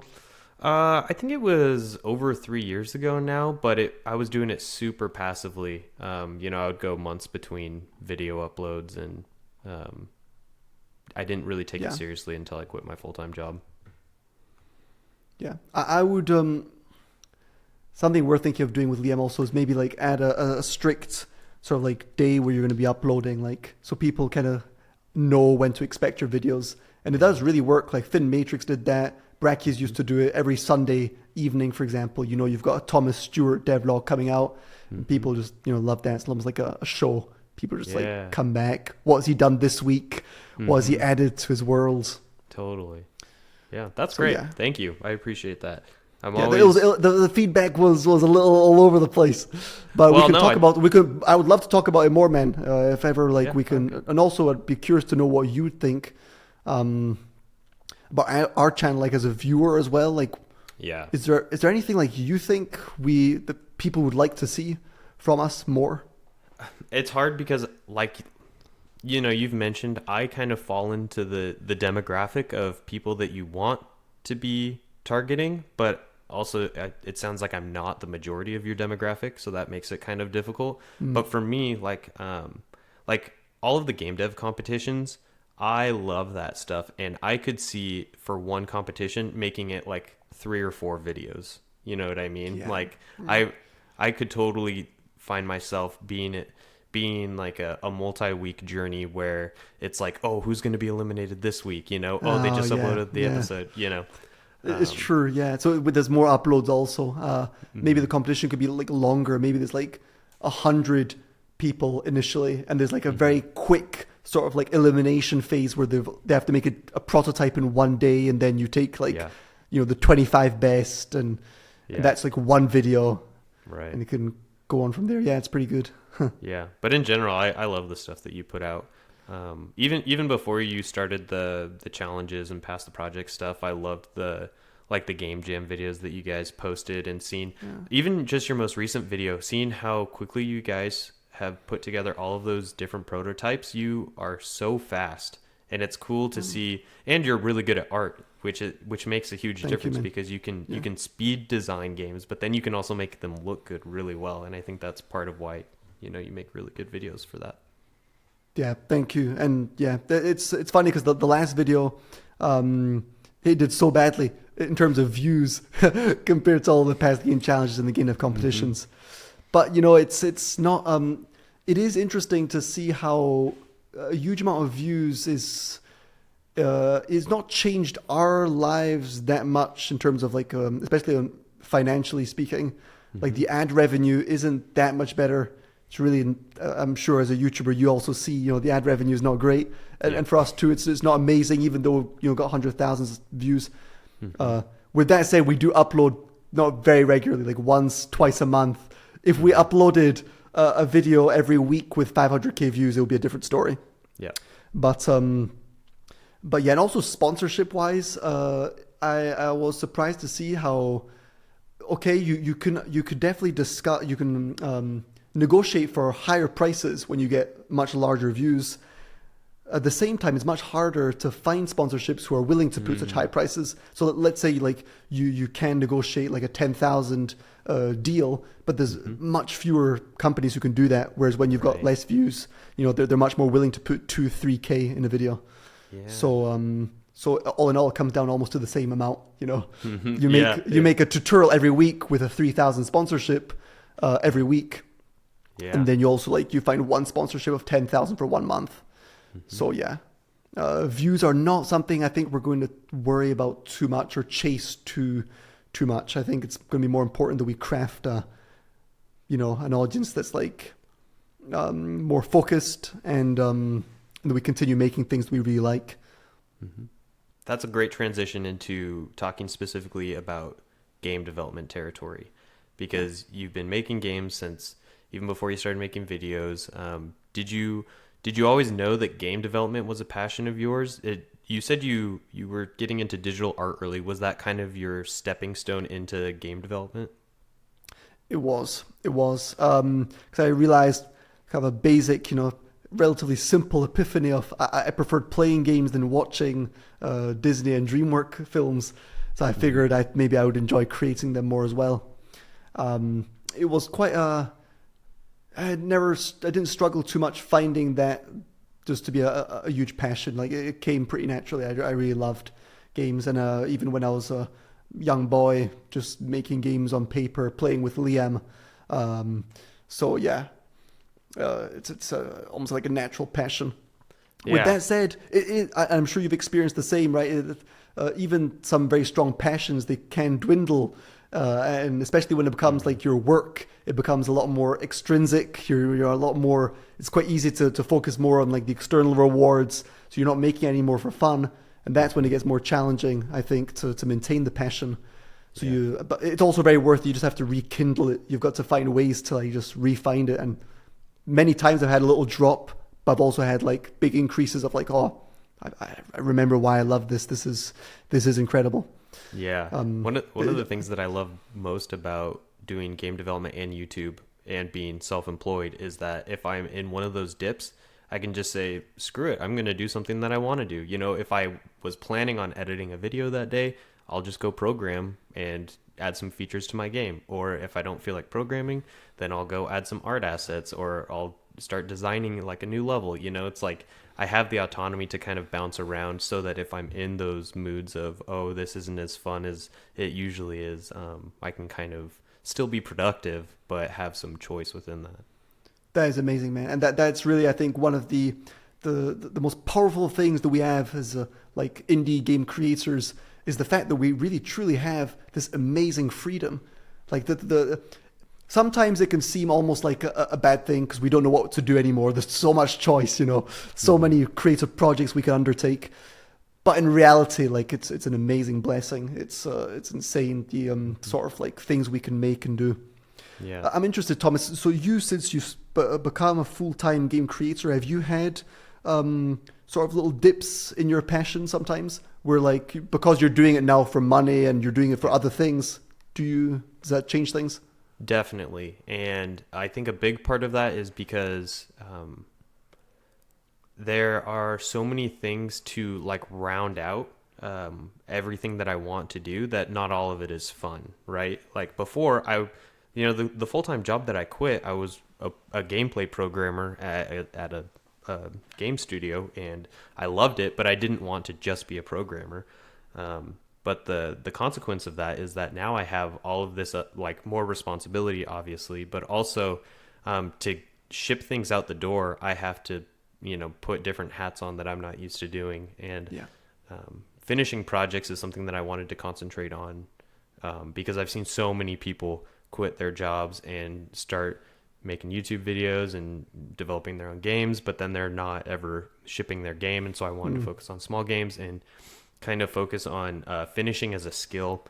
Speaker 1: I think it was over 3 years ago now, but I was doing it super passively. I would go months between video uploads, and I didn't really take it seriously until I quit my full-time job.
Speaker 2: Yeah, I would. Something we're thinking of doing with Liam also is maybe add a strict sort of day where you're going to be uploading, so people kind of know when to expect your videos. And it does really work. Thin Matrix did that. Brackies used to do it every Sunday evening, for example. You've got a Thomas Stewart devlog coming out, and people just love that. It's almost like a show. People just come back. What has he done this week? What has he added to his world?
Speaker 1: Totally. Yeah, that's great. Yeah. Thank you. I appreciate that.
Speaker 2: The feedback was a little all over the place, but we can talk about. I would love to talk about it more, man. If ever we can, okay. And also I'd be curious to know what you think about our channel, as a viewer as well. Is there anything you think the people would like to see from us more?
Speaker 1: It's hard because you've mentioned, I kind of fall into the demographic of people that you want to be targeting, but also it sounds like I'm not the majority of your demographic, so that makes it kind of difficult. But for me, all of the game dev competitions, I love that stuff, and I could see for one competition making it 3 or 4 videos. You know what I mean? I could totally find myself being a multi-week journey where it's who's going to be eliminated this week? They just uploaded the episode.
Speaker 2: It's true, yeah. So there's more uploads also. Maybe the competition could be longer. Maybe there's 100 people initially, and there's a very quick sort of elimination phase where they have to make a prototype in one day, and then you take the 25 best, and that's one video,
Speaker 1: right?
Speaker 2: And you can go on from there. Yeah, it's pretty good.
Speaker 1: Yeah, but in general, I love the stuff that you put out. Even before you started the challenges and past the project stuff, I loved the game jam videos that you guys posted, and seeing even just your most recent video, seeing how quickly you guys have put together all of those different prototypes. You are so fast, and it's cool to see, and you're really good at art, which makes a huge difference, because you can speed design games, but then you can also make them look good really well, and I think that's part of why you make really good videos for that.
Speaker 2: Yeah, thank you. And yeah, it's funny because the last video, it did so badly in terms of views compared to all the past game challenges and the game dev competitions. But it's not. It is interesting to see how a huge amount of views is not changed our lives that much in terms of like, especially on financially speaking, like the ad revenue isn't that much better. It's really, I'm sure as a YouTuber, you also see, the ad revenue is not great. And for us too, it's not amazing, even though, got 100,000 views. With that said, we do upload not very regularly, like once, twice a month. If we uploaded a video every week with 500k views, it would be a different story.
Speaker 1: Yeah.
Speaker 2: But yeah, and also sponsorship wise, I was surprised to see how, okay, you could definitely discuss, you can, negotiate for higher prices when you get much larger views. At the same time, it's much harder to find sponsorships who are willing to put such high prices. So let's say like you can negotiate like a 10,000 deal, but there's much fewer companies who can do that. Whereas when you've got less views, they're much more willing to put 2-3K in a video. Yeah. So all in all, it comes down almost to the same amount. You make a tutorial every week with a 3,000 sponsorship every week. Yeah. And then you also you find one sponsorship of 10,000 for 1 month. So yeah, views are not something I think we're going to worry about too much or chase too much. I think it's going to be more important that we craft an audience that's more focused, and that we continue making things we really like.
Speaker 1: That's a great transition into talking specifically about game development territory, because you've been making games since even before you started making videos. Did you always know that game development was a passion of yours? You said you were getting into digital art early. Was that kind of your stepping stone into game development?
Speaker 2: It was. Because I realized kind of a basic, relatively simple epiphany of I preferred playing games than watching Disney and DreamWorks films. So I figured maybe I would enjoy creating them more as well. It was quite I didn't struggle too much finding that just to be a huge passion. Like it came pretty naturally. I really loved games, and even when I was a young boy, just making games on paper, playing with Liam. So yeah, it's almost like a natural passion. Yeah. With that said, I'm sure you've experienced the same, right? Even some very strong passions, they can dwindle. And especially when it becomes like your work, it becomes a lot more extrinsic. You're a lot more, it's quite easy to focus more on like the external rewards. So you're not making any more for fun. And that's when it gets more challenging, I think, to maintain the passion. So but it's also very worth it. You just have to rekindle it. You've got to find ways to just re-find it. And many times I've had a little drop, but I've also had like big increases of like, I remember why I love this. This is incredible.
Speaker 1: Yeah. One of the things that I love most about doing game development and YouTube and being self-employed is that if I'm in one of those dips, I can just say, screw it, I'm going to do something that I want to do. If I was planning on editing a video that day, I'll just go program and add some features to my game. Or if I don't feel like programming, then I'll go add some art assets, or I'll start designing like a new level. It's like I have the autonomy to kind of bounce around, so that if I'm in those moods of, this isn't as fun as it usually is, I can kind of still be productive, but have some choice within that.
Speaker 2: That is amazing, man. And that's really, I think, one of the most powerful things that we have as like indie game creators is the fact that we really truly have this amazing freedom. Like sometimes it can seem almost like a bad thing because we don't know what to do anymore. There's so much choice, so many creative projects we can undertake. But in reality, like it's an amazing blessing. It's insane the sort of like things we can make and do.
Speaker 1: Yeah.
Speaker 2: I'm interested, Thomas. So you, since you've become a full-time game creator, have you had sort of little dips in your passion sometimes, where like because you're doing it now for money and you're doing it for other things, does that change things?
Speaker 1: Definitely. And I think a big part of that is because there are so many things to like round out everything that I want to do, that not all of it is fun, right? Like before, the full-time job that I quit, I was a gameplay programmer at a game studio, and I loved it, but I didn't want to just be a programmer. But the consequence of that is that now I have all of this like more responsibility, obviously, but also to ship things out the door, I have to put different hats on that I'm not used to doing, and finishing projects is something that I wanted to concentrate on because I've seen so many people quit their jobs and start making YouTube videos and developing their own games, but then they're not ever shipping their game. And so I wanted to focus on small games and kind of focus on finishing as a skill.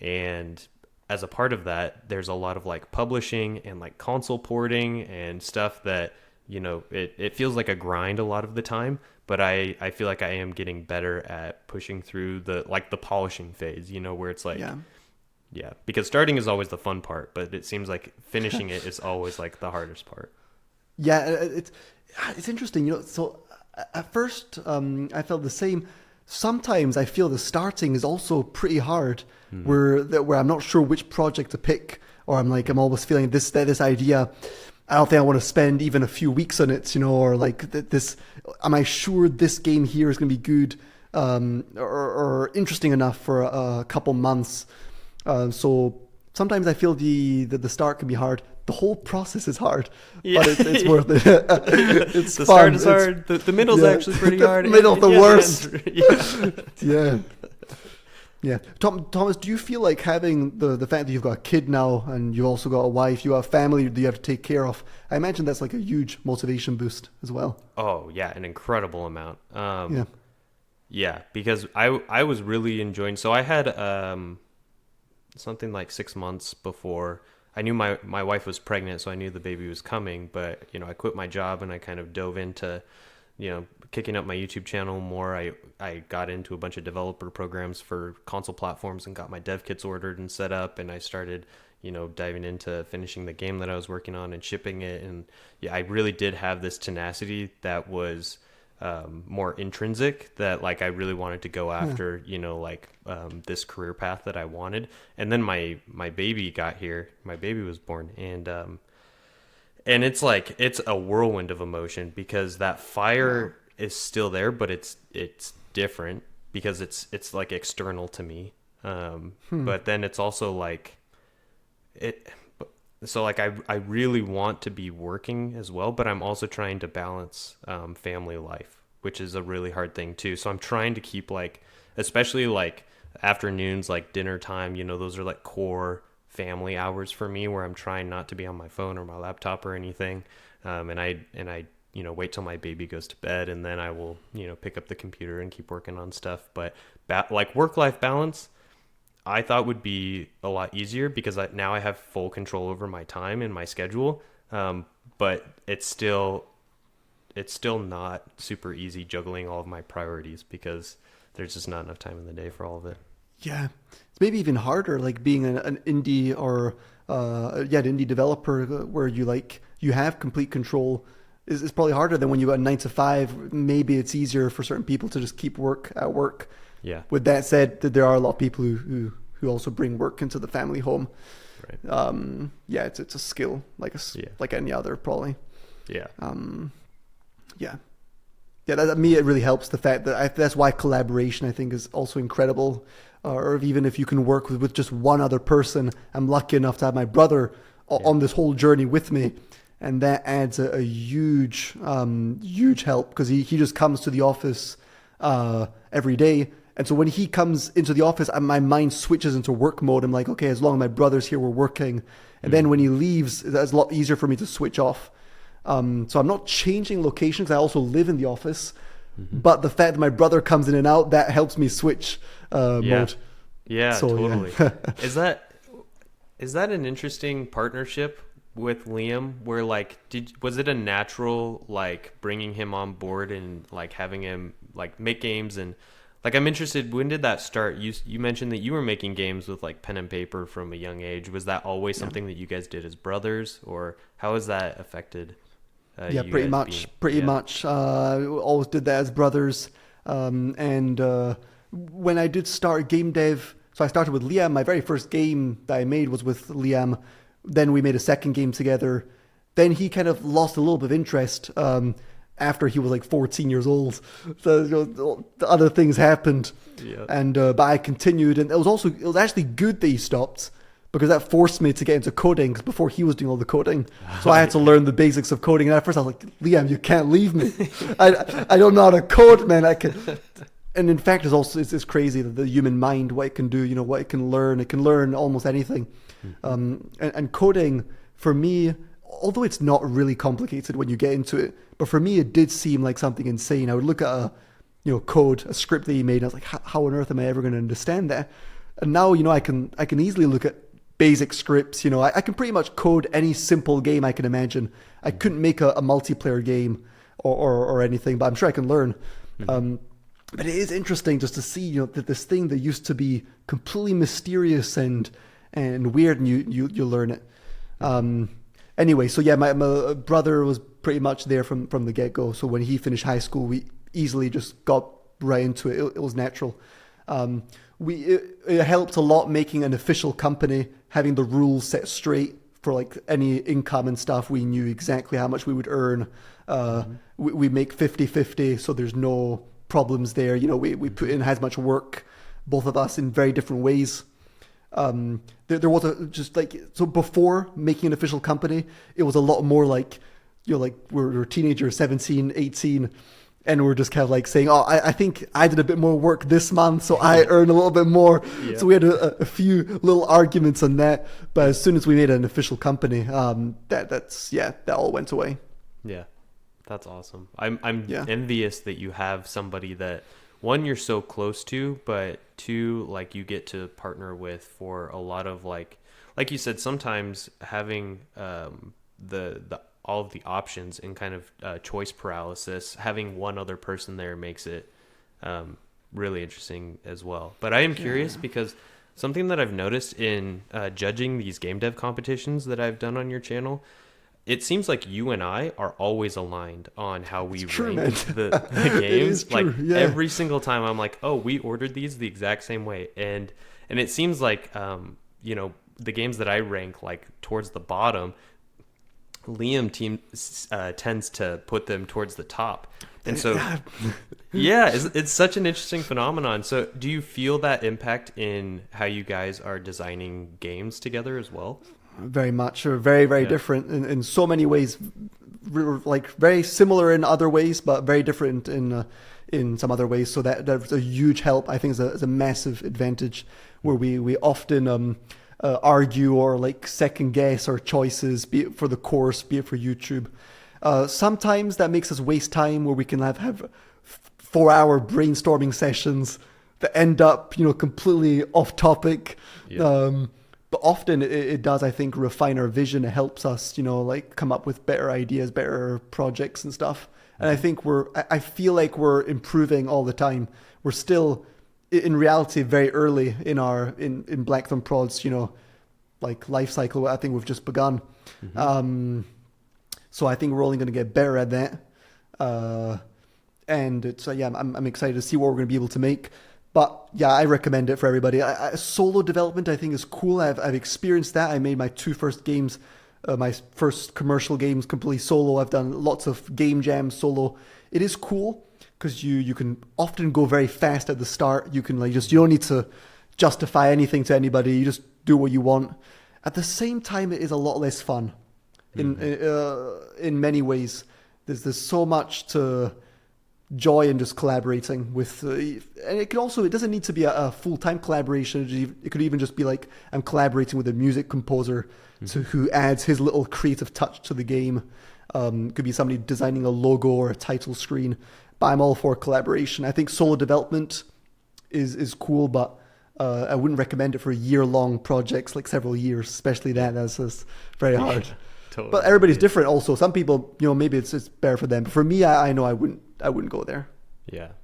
Speaker 1: And as a part of that, there's a lot of like publishing and like console porting and stuff that, it feels like a grind a lot of the time, but I feel like I am getting better at pushing through the polishing phase, where it's like, yeah, because starting is always the fun part, but it seems like finishing it is always like the hardest part.
Speaker 2: Yeah, it's interesting, so at first I felt the same. Sometimes I feel the starting is also pretty hard, where I'm not sure which project to pick, or I'm always feeling this idea, I don't think I want to spend even a few weeks on it, or like this, am I sure this game here is going to be good or interesting enough for a couple months? So sometimes I feel the start can be hard. The whole process is hard, but it's worth it. It's
Speaker 1: the
Speaker 2: fun.
Speaker 1: Start is hard. The middle's actually pretty hard.
Speaker 2: The middle, the worst.
Speaker 1: Yeah.
Speaker 2: Yeah. Thomas, do you feel like having the fact that you've got a kid now and you've also got a wife, you have a family that you have to take care of, I imagine that's like a huge motivation boost as well.
Speaker 1: Oh, yeah, an incredible amount. Yeah, because I was really enjoying, so I had something like 6 months before. I knew my wife was pregnant, so I knew the baby was coming, but I quit my job and I kind of dove into kicking up my YouTube channel more. I got into a bunch of developer programs for console platforms and got my dev kits ordered and set up, and I started diving into finishing the game that I was working on and shipping it. And yeah, I really did have this tenacity that was more intrinsic, that like I really wanted to go after this career path that I wanted. And then my baby got here, my baby was born, and it's like it's a whirlwind of emotion, because that fire is still there, but it's different because it's like external to me. But then it's also like so like I really want to be working as well, but I'm also trying to balance family life, which is a really hard thing too. So I'm trying to keep like, especially like afternoons, like dinner time, those are like core family hours for me, where I'm trying not to be on my phone or my laptop or anything. And I wait till my baby goes to bed, and then I will, pick up the computer and keep working on stuff. But like work-life balance, I thought would be a lot easier, because now I have full control over my time and my schedule. But it's still not super easy juggling all of my priorities, because there's just not enough time in the day for all of it.
Speaker 2: Yeah, it's maybe even harder, like being an indie or an indie developer, where you have complete control. Is probably harder than when you got a 9 to 5. Maybe it's easier for certain people to just keep work at work.
Speaker 1: Yeah.
Speaker 2: With that said, there are a lot of people who also bring work into the family home.
Speaker 1: Right.
Speaker 2: It's a skill like any other, probably.
Speaker 1: Yeah.
Speaker 2: That me, it really helps the fact that that's why collaboration, I think, is also incredible. Or even if you can work with just one other person. I'm lucky enough to have my brother on this whole journey with me. And that adds a huge help, because he just comes to the office every day. And so when he comes into the office, my mind switches into work mode. I'm like, okay, as long as my brother's here, we're working. And then when he leaves, it's a lot easier for me to switch off. So I'm not changing locations. I also live in the office. But the fact that my brother comes in and out, that helps me switch mode.
Speaker 1: Yeah, so, totally. is that an interesting partnership with Liam where like was it a natural like bringing him on board and like having him like make games and like I'm interested, when did that start? You mentioned that you were making games with like pen and paper from a young age. Was that always something that you guys did as brothers, or how has that affected
Speaker 2: Yeah,
Speaker 1: you
Speaker 2: pretty
Speaker 1: guys
Speaker 2: much.
Speaker 1: being
Speaker 2: Pretty much. We always did that as brothers. And when I did start game dev, so I started with Liam. My very first game that I made was with Liam. Then we made a second game together. Then he kind of lost a little bit of interest after he was like 14 years old. So the other things happened,
Speaker 1: Yeah.
Speaker 2: and but I continued, and it was actually good that he stopped because that forced me to get into coding. 'Cause before he was doing all the coding, so I had to learn the basics of coding. And at first I was like, Liam, you can't leave me. I don't know how to code, man. I can. And in fact, it's crazy that the human mind, what it can do, you know, what it can learn. It can learn almost anything. And coding for me, although it's not really complicated when you get into it, but for me it did seem like something insane. I would look at a script that he made, and I was like, how on earth am I ever going to understand that? And now, I can easily look at basic scripts. I can pretty much code any simple game I can imagine. I couldn't make a multiplayer game or anything, but I'm sure I can learn. But it is interesting just to see, that this thing that used to be completely mysterious and weird, and you learn it. Anyway, so yeah, my brother was pretty much there from the get-go. So when he finished high school, we easily just got right into it. It was natural. It helped a lot making an official company, having the rules set straight for like any income and stuff. We knew exactly how much we would earn. We make 50-50, so there's no problems there. We put in as much work, both of us, in very different ways. There was so before making an official company, it was a lot more like, like we're teenagers, 17, 18, and we're just kind of like saying, oh, I think I did a bit more work this month, so I earn a little bit more. Yeah. So we had a few little arguments on that, but as soon as we made an official company, that all went away.
Speaker 1: Yeah, that's awesome. I'm envious that you have somebody that, one, you're so close to, but two, like you get to partner with for a lot of like you said, sometimes having the all of the options and kind of choice paralysis, having one other person there makes it really interesting as well. But I am curious because something that I've noticed in judging these game dev competitions that I've done on your channel, it seems like you and I are always aligned on how we rank the games. Like every single time I'm like, oh, we ordered these the exact same way. And it seems like, the games that I rank like towards the bottom, Liam tends to put them towards the top. And so, it's such an interesting phenomenon. So do you feel that impact in how you guys are designing games together as well?
Speaker 2: Very much, or very, very different in so many ways. Like very similar in other ways, but very different in some other ways. So that's a huge help. I think is a massive advantage where we often argue or like second guess our choices, be it for the course, be it for YouTube. Sometimes that makes us waste time where we can have 4-hour brainstorming sessions that end up completely off topic. But often it does, I think, refine our vision. It helps us, like come up with better ideas, better projects and stuff. And I think I feel like we're improving all the time. We're still, in reality, very early in in Blackthorn Prod's, like life cycle. I think we've just begun. So I think we're only going to get better at that. And it's, I'm excited to see what we're going to be able to make. But yeah, I recommend it for everybody. Solo development, I think, is cool. I've experienced that. I made my 2 first games, my first commercial games completely solo. I've done lots of game jams solo. It is cool because you can often go very fast at the start. You can you don't need to justify anything to anybody. You just do what you want. At the same time, it is a lot less fun in many ways. There's so much to joy in just collaborating with, and it doesn't need to be a full-time collaboration. It could even just be like I'm collaborating with a music composer who adds his little creative touch to the game. Could be somebody designing a logo or a title screen, but I'm all for collaboration. I think solo development is cool, but I wouldn't recommend it for year-long projects, like several years, especially that's just very hard.
Speaker 1: Totally.
Speaker 2: But everybody's different also. Some people, maybe it's better for them. But for me, I know I wouldn't go there.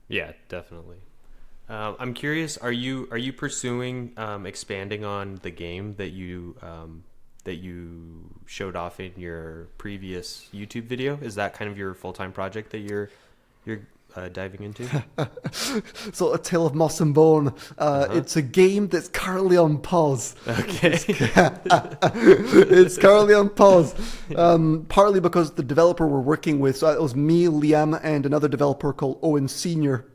Speaker 1: Yeah, definitely. I'm curious, are you pursuing expanding on the game that you showed off in your previous YouTube video? Is that kind of your full-time project that you're diving into?
Speaker 2: So, A Tale of Moss and Bone. It's a game that's currently on pause.
Speaker 1: Okay.
Speaker 2: It's currently on pause. Partly because the developer we're working with, so it was me, Liam, and another developer called Owen Senior,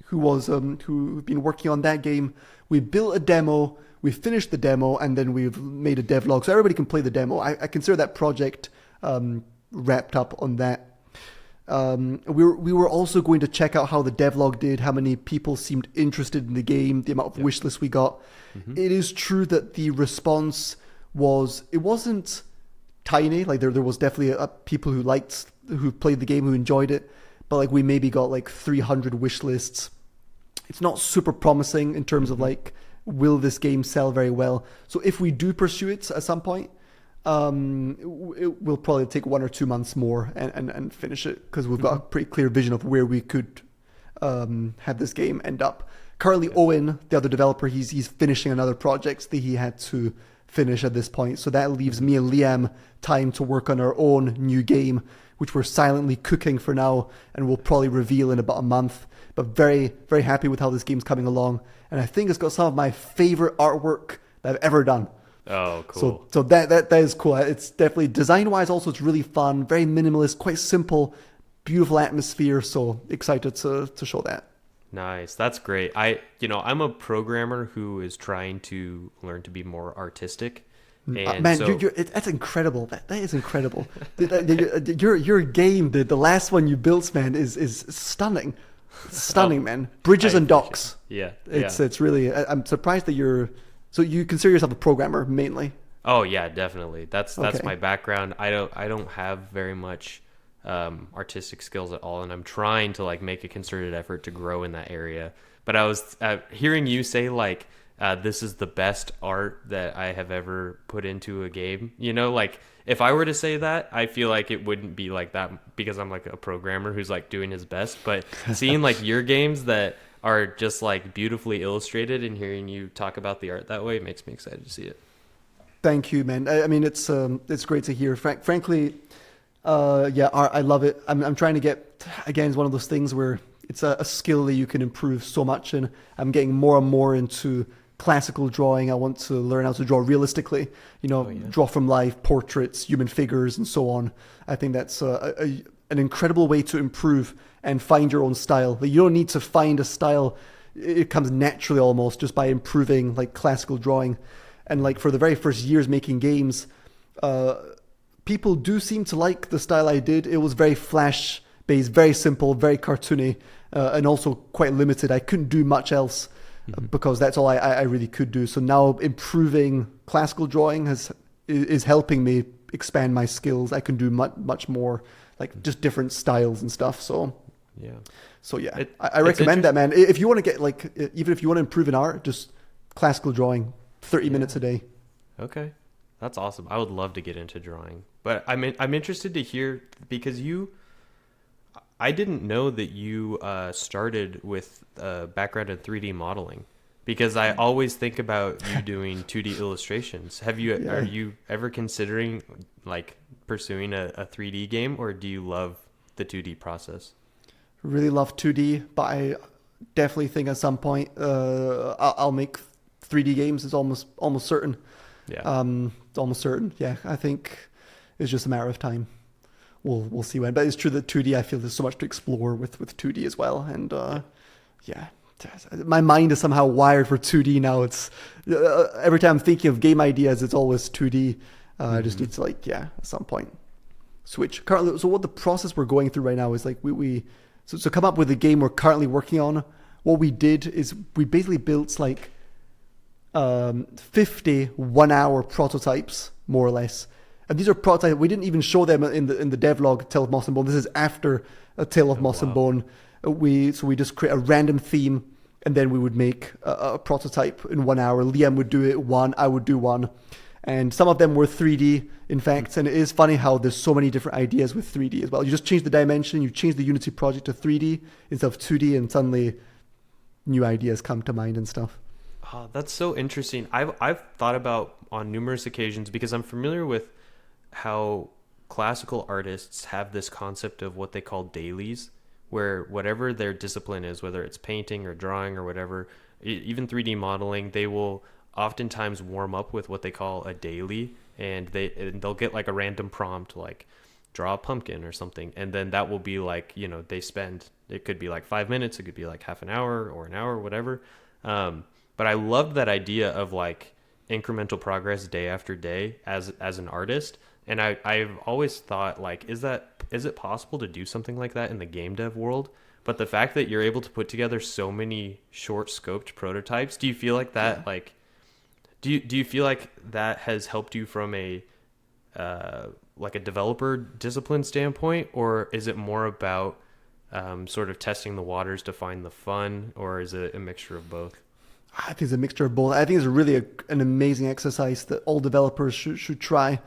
Speaker 2: who've been working on that game. We built a demo, we finished the demo, and then we've made a devlog, so everybody can play the demo. I consider that project wrapped up on that. We were also going to check out how the devlog did, how many people seemed interested in the game, the amount of wish lists we got. It is true that the response wasn't tiny. Like there was definitely people who played the game, who enjoyed it, but like we maybe got like 300 wish lists. It's not super promising in terms of like, will this game sell very well? So if we do pursue it at some point, it will probably take 1 or 2 months more and finish it, because we've got a pretty clear vision of where we could have this game end up. Currently, Owen, the other developer, he's finishing another project that he had to finish at this point. So that leaves me and Liam time to work on our own new game, which we're silently cooking for now, and we'll probably reveal in about a month. But very, very happy with how this game's coming along. And I think it's got some of my favorite artwork that I've ever done.
Speaker 1: Oh, cool.
Speaker 2: So that is cool. It's definitely, design-wise also, it's really fun, very minimalist, quite simple, beautiful atmosphere. So excited to show that.
Speaker 1: Nice. That's great. I'm a programmer who is trying to learn to be more artistic. And
Speaker 2: man,
Speaker 1: so,
Speaker 2: that's incredible. That is incredible. Your game, the last one you built, man, is stunning. Stunning, man. Bridges and docks.
Speaker 1: Yeah.
Speaker 2: It's really, I'm surprised that so you consider yourself a programmer mainly.
Speaker 1: Oh yeah, definitely. That's
Speaker 2: Okay.
Speaker 1: my background. I don't have very much artistic skills at all, and I'm trying to like make a concerted effort to grow in that area. But I was hearing you say like this is the best art that I have ever put into a game. Like if I were to say that, I feel like it wouldn't be like that because I'm like a programmer who's like doing his best. But seeing like your games that are just like beautifully illustrated and hearing you talk about the art that way, it makes me excited to see it.
Speaker 2: Thank you, man. I mean, it's great to hear. Frankly, art, I love it. I'm trying to get, again, it's one of those things where it's a skill that you can improve so much, and I'm getting more and more into classical drawing. I want to learn how to draw realistically, draw from life, portraits, human figures, and so on. I think that's an incredible way to improve and find your own style. You don't need to find a style. It comes naturally almost just by improving like classical drawing. And like for the very first years making games, people do seem to like the style I did. It was very flash based, very simple, very cartoony, and also quite limited. I couldn't do much else because that's all I really could do. So now improving classical drawing is helping me expand my skills. I can do much more, like just different styles and stuff. So yeah, I recommend that, man. If you want to get like, even if you want to improve in art, just classical drawing, 30 minutes a day.
Speaker 1: Okay. That's awesome. I would love to get into drawing, but I'm interested to hear, because I didn't know that you started with a background in 3D modeling, because I always think about you doing 2D illustrations. Are you ever considering like pursuing a 3D game, or do you love the 2D process?
Speaker 2: Really love 2D, but I definitely think at some point I'll make 3D games. It's almost certain.
Speaker 1: Yeah.
Speaker 2: It's almost certain. Yeah, I think it's just a matter of time. We'll see when. But it's true that 2D, I feel there's so much to explore with 2D as well. And my mind is somehow wired for 2D now. It's every time I'm thinking of game ideas, it's always 2D. I just need to at some point switch. Currently, so what the process we're going through right now is like so come up with the game we're currently working on. What we did is we basically built like 50 1-hour prototypes, more or less. And these are prototypes. We didn't even show them in the devlog Tale of Moss and Bone. This is after A Tale of Moss and Bone. We just create a random theme, and then we would make a prototype in 1 hour. Liam would do it one, I would do one. And some of them were 3D, in fact. And it is funny how there's so many different ideas with 3D as well. You just change the dimension, you change the Unity project to 3D instead of 2D, and suddenly new ideas come to mind and stuff.
Speaker 1: Oh, that's so interesting. I've thought about on numerous occasions, because I'm familiar with how classical artists have this concept of what they call dailies, where whatever their discipline is, whether it's painting or drawing or whatever, even 3D modeling, they will oftentimes warm up with what they call a daily, and they'll get like a random prompt like draw a pumpkin or something, and then that will be like, you know, they spend, it could be like 5 minutes, it could be like half an hour or an hour, whatever. But I loved that idea of like incremental progress day after day as an artist. And I've always thought like, is it possible to do something like that in the game dev world? But the fact that you're able to put together so many short scoped prototypes, do you feel like that like do you feel like that has helped you from a like a developer discipline standpoint, or is it more about sort of testing the waters to find the fun, or is it a mixture of both?
Speaker 2: I think it's a mixture of both. I think it's really an amazing exercise that all developers should try.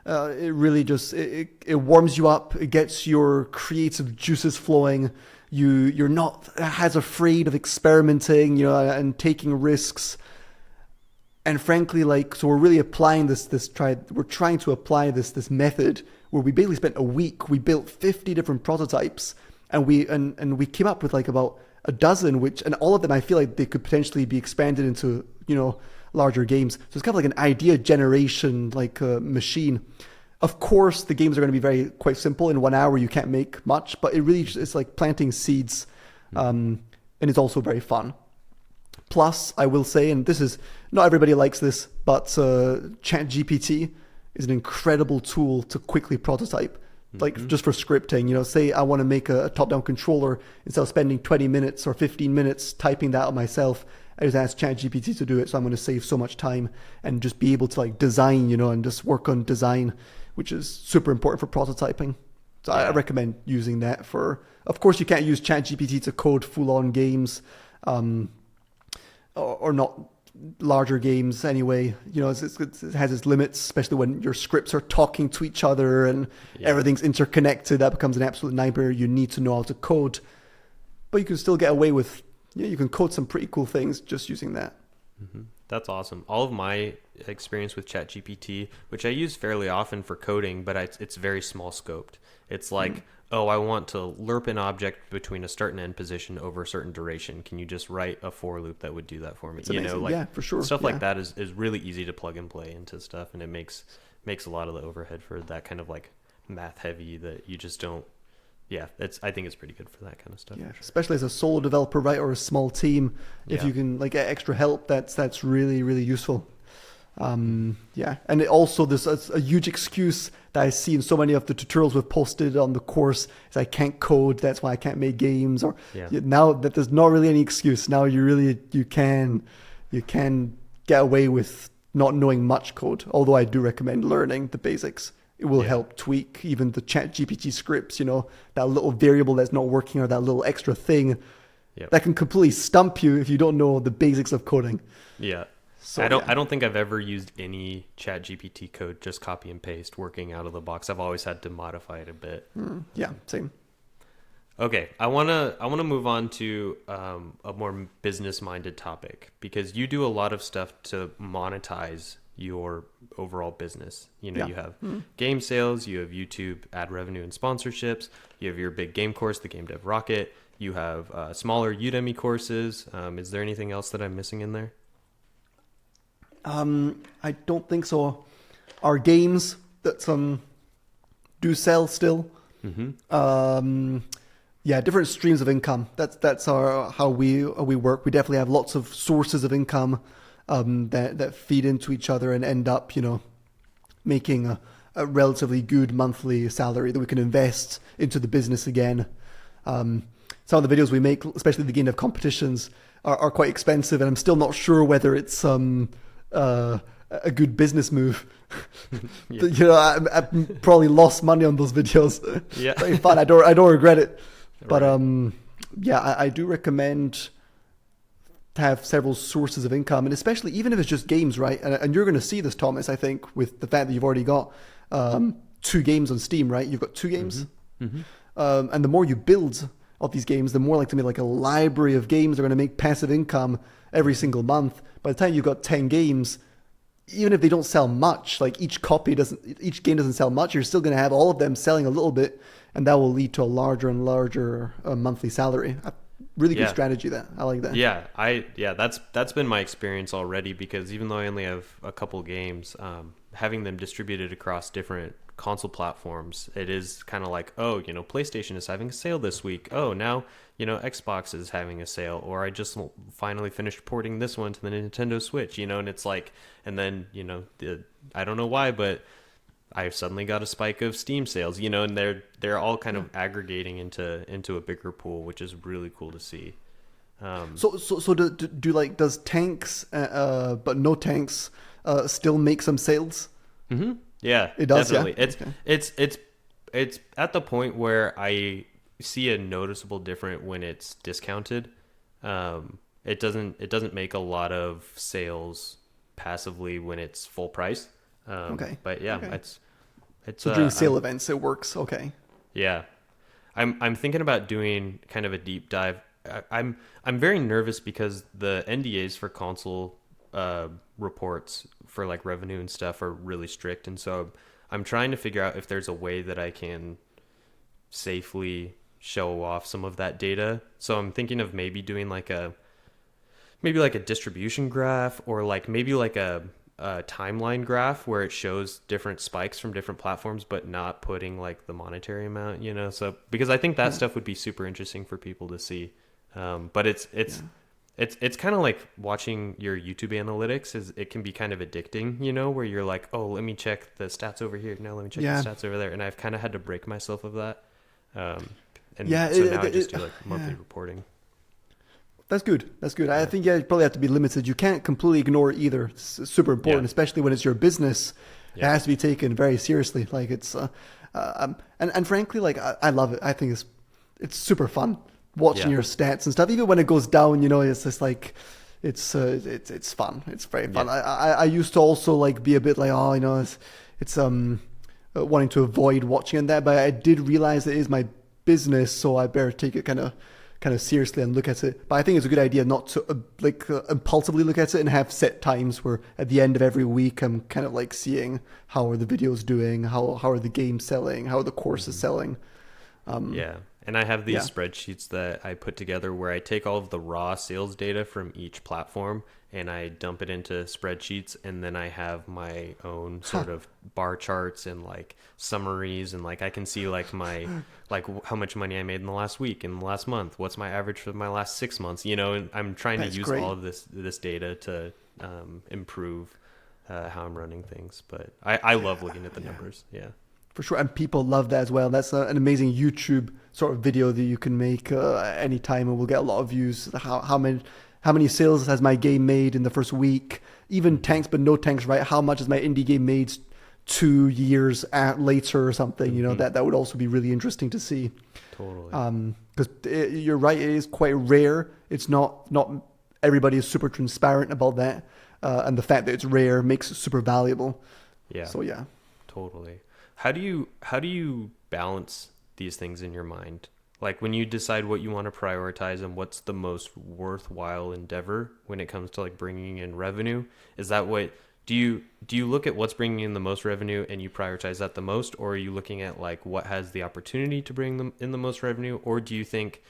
Speaker 2: It really just it warms you up. It gets your creative juices flowing. You're not as afraid of experimenting, you know, and taking risks. And frankly, like, so we're really applying we're trying to apply this method where we basically spent a week. We built 50 different prototypes, and we came up with like about a dozen, and all of them I feel like they could potentially be expanded into, you know, larger games. So it's kind of like an idea generation like machine. Of course, the games are going to be quite simple. In 1 hour, you can't make much, but it's like planting seeds, and it's also very fun. Plus, I will say, and this is not everybody likes this, but ChatGPT is an incredible tool to quickly prototype. Like just for scripting, you know, say I want to make a top-down controller, instead of spending 20 minutes or 15 minutes typing that out myself, I just ask ChatGPT to do it. So I'm going to save so much time and just be able to like design, you know, and just work on design, which is super important for prototyping. So I recommend using that of course, you can't use ChatGPT to code full-on games, or not larger games anyway. You know, it has its limits, especially when your scripts are talking to each other and everything's interconnected. That becomes an absolute nightmare. You need to know how to code, but you can still get away with, you can code some pretty cool things just using that.
Speaker 1: Mm-hmm. That's awesome. All of my experience with ChatGPT, which I use fairly often for coding, but it's very small scoped. It's like, oh, I want to lerp an object between a start and end position over a certain duration. Can you just write a for loop that would do that for me?
Speaker 2: You know, like, yeah, for sure.
Speaker 1: Stuff like that is really easy to plug and play into stuff, and it makes a lot of the overhead for that kind of like math heavy that you just don't. Yeah, I think it's pretty good for that kind of stuff.
Speaker 2: Yeah,
Speaker 1: sure.
Speaker 2: Especially as a solo developer, right, or a small team, if you can like get extra help, that's really, really useful. And it also, there's a huge excuse that I see in so many of the tutorials we've posted on the course is I can't code, that's why I can't make games. Or now that there's not really any excuse. Now you can get away with not knowing much code. Although I do recommend learning the basics. It will help tweak even the ChatGPT scripts, you know, that little variable that's not working or that little extra thing that can completely stump you if you don't know the basics of coding.
Speaker 1: Yeah. So I don't think I've ever used any ChatGPT code, just copy and paste working out of the box. I've always had to modify it a bit.
Speaker 2: Yeah, same.
Speaker 1: Okay, I wanna move on to a more business-minded topic, because you do a lot of stuff to monetize your overall business. You know, you have game sales, you have YouTube ad revenue and sponsorships, you have your big game course, the Game Dev Rocket, you have smaller Udemy courses. Is there anything else that I'm missing in there?
Speaker 2: I don't think so. Our games that do sell still. Different streams of income. That's how we work. We definitely have lots of sources of income that feed into each other and end up, you know, making a relatively good monthly salary that we can invest into the business again. Some of the videos we make, especially the game dev competitions, are quite expensive, and I'm still not sure whether it's a good business move. You know, I probably lost money on those videos. Yeah, very fun. I don't regret it. But I do recommend to have several sources of income, and especially even if it's just games, right? And you're going to see this, Thomas, I think, with the fact that you've already got 2 games on Steam, right? You've got 2 games. And the more you build of these games, the more like to me like a library of games are going to make passive income every single month. By the time you've got 10 games, even if they don't sell much, like each game doesn't sell much, you're still going to have all of them selling a little bit, and that will lead to a larger and larger monthly salary. Really good strategy. That I like that.
Speaker 1: That's been my experience already, because even though I only have a couple games, having them distributed across different console platforms, it is kind of like, oh, PlayStation is having a sale this week. Oh, now, Xbox is having a sale, or I just finally finished porting this one to the Nintendo Switch, and it's like, and then, I don't know why, but I suddenly got a spike of Steam sales, and they're all kind of aggregating into a bigger pool, which is really cool to see.
Speaker 2: So does tanks, but no tanks, still make some sales?
Speaker 1: Mm-hmm. Yeah,
Speaker 2: it does.
Speaker 1: Definitely.
Speaker 2: Yeah?
Speaker 1: It's at the point where I see a noticeable difference when it's discounted. It doesn't make a lot of sales passively when it's full price. But yeah,
Speaker 2: okay.
Speaker 1: it's
Speaker 2: so during sale events it works. Okay.
Speaker 1: Yeah, I'm thinking about doing kind of a deep dive. I'm very nervous because the NDAs for console reports for like revenue and stuff are really strict, and so I'm trying to figure out if there's a way that I can safely show off some of that data. So I'm thinking of maybe doing like a distribution graph, or like maybe like a timeline graph where it shows different spikes from different platforms, but not putting like the monetary amount, so because I think that stuff would be super interesting for people to see. But it's kind of like watching your YouTube analytics. It can be kind of addicting, where you're like, oh, let me check the stats over here. No, let me check the stats over there. And I've kind of had to break myself of that. Now I just do like monthly reporting.
Speaker 2: That's good. I think you probably have to be limited. You can't completely ignore it either. It's super important, especially when it's your business. It has to be taken very seriously. Like it's, and frankly, like I love it. I think it's super fun watching your stats and stuff. Even when it goes down, it's just like, it's fun. It's very fun. I used to also like be a bit like, it's wanting to avoid watching that, but I did realize it is my business, so I better take it kind of seriously and look at it. But I think it's a good idea not to impulsively look at it, and have set times where at the end of every week I'm kind of like seeing how are the videos doing, how are the games selling, how are the courses selling.
Speaker 1: And I have these spreadsheets that I put together where I take all of the raw sales data from each platform and I dump it into spreadsheets, and then I have my own sort of bar charts and like summaries, and like I can see like my like how much money I made in the last week, in the last month, what's my average for my last 6 months, and I'm trying to use all of this data to improve how I'm running things. But I love looking at the numbers.
Speaker 2: For sure, and people love that as well. That's an amazing YouTube sort of video that you can make any time, and will get a lot of views. How many sales has my game made in the first week? Even tanks, but no tanks, right? How much has my indie game made 2 years later or something? That would also be really interesting to see.
Speaker 1: Totally.
Speaker 2: Because you're right, it is quite rare. It's not everybody is super transparent about that, and the fact that it's rare makes it super valuable.
Speaker 1: Yeah.
Speaker 2: So yeah.
Speaker 1: Totally. How do you balance these things in your mind? Like when you decide what you want to prioritize and what's the most worthwhile endeavor when it comes to like bringing in revenue, is that what do you look at what's bringing in the most revenue and you prioritize that the most, or are you looking at like what has the opportunity to bring them in the most revenue, or do you think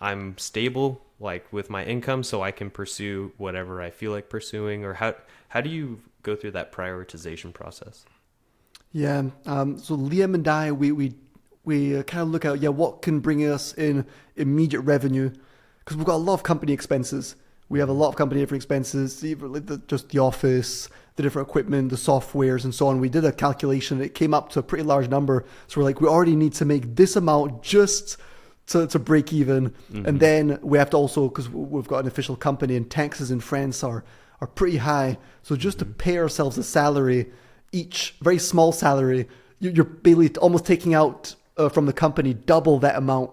Speaker 1: I'm stable like with my income so I can pursue whatever I feel like pursuing, or how do you go through that prioritization process?
Speaker 2: Yeah. So Liam and I, we kind of look at what can bring us in immediate revenue, because we've got a lot of company expenses. We have a lot of company different expenses, just the office, the different equipment, the softwares, and so on. We did a calculation. It came up to a pretty large number. So we're like, we already need to make this amount just to break even. And then we have to also, because we've got an official company and taxes in France are pretty high. So just to pay ourselves a salary, each very small salary, you're basically almost taking out from the company double that amount.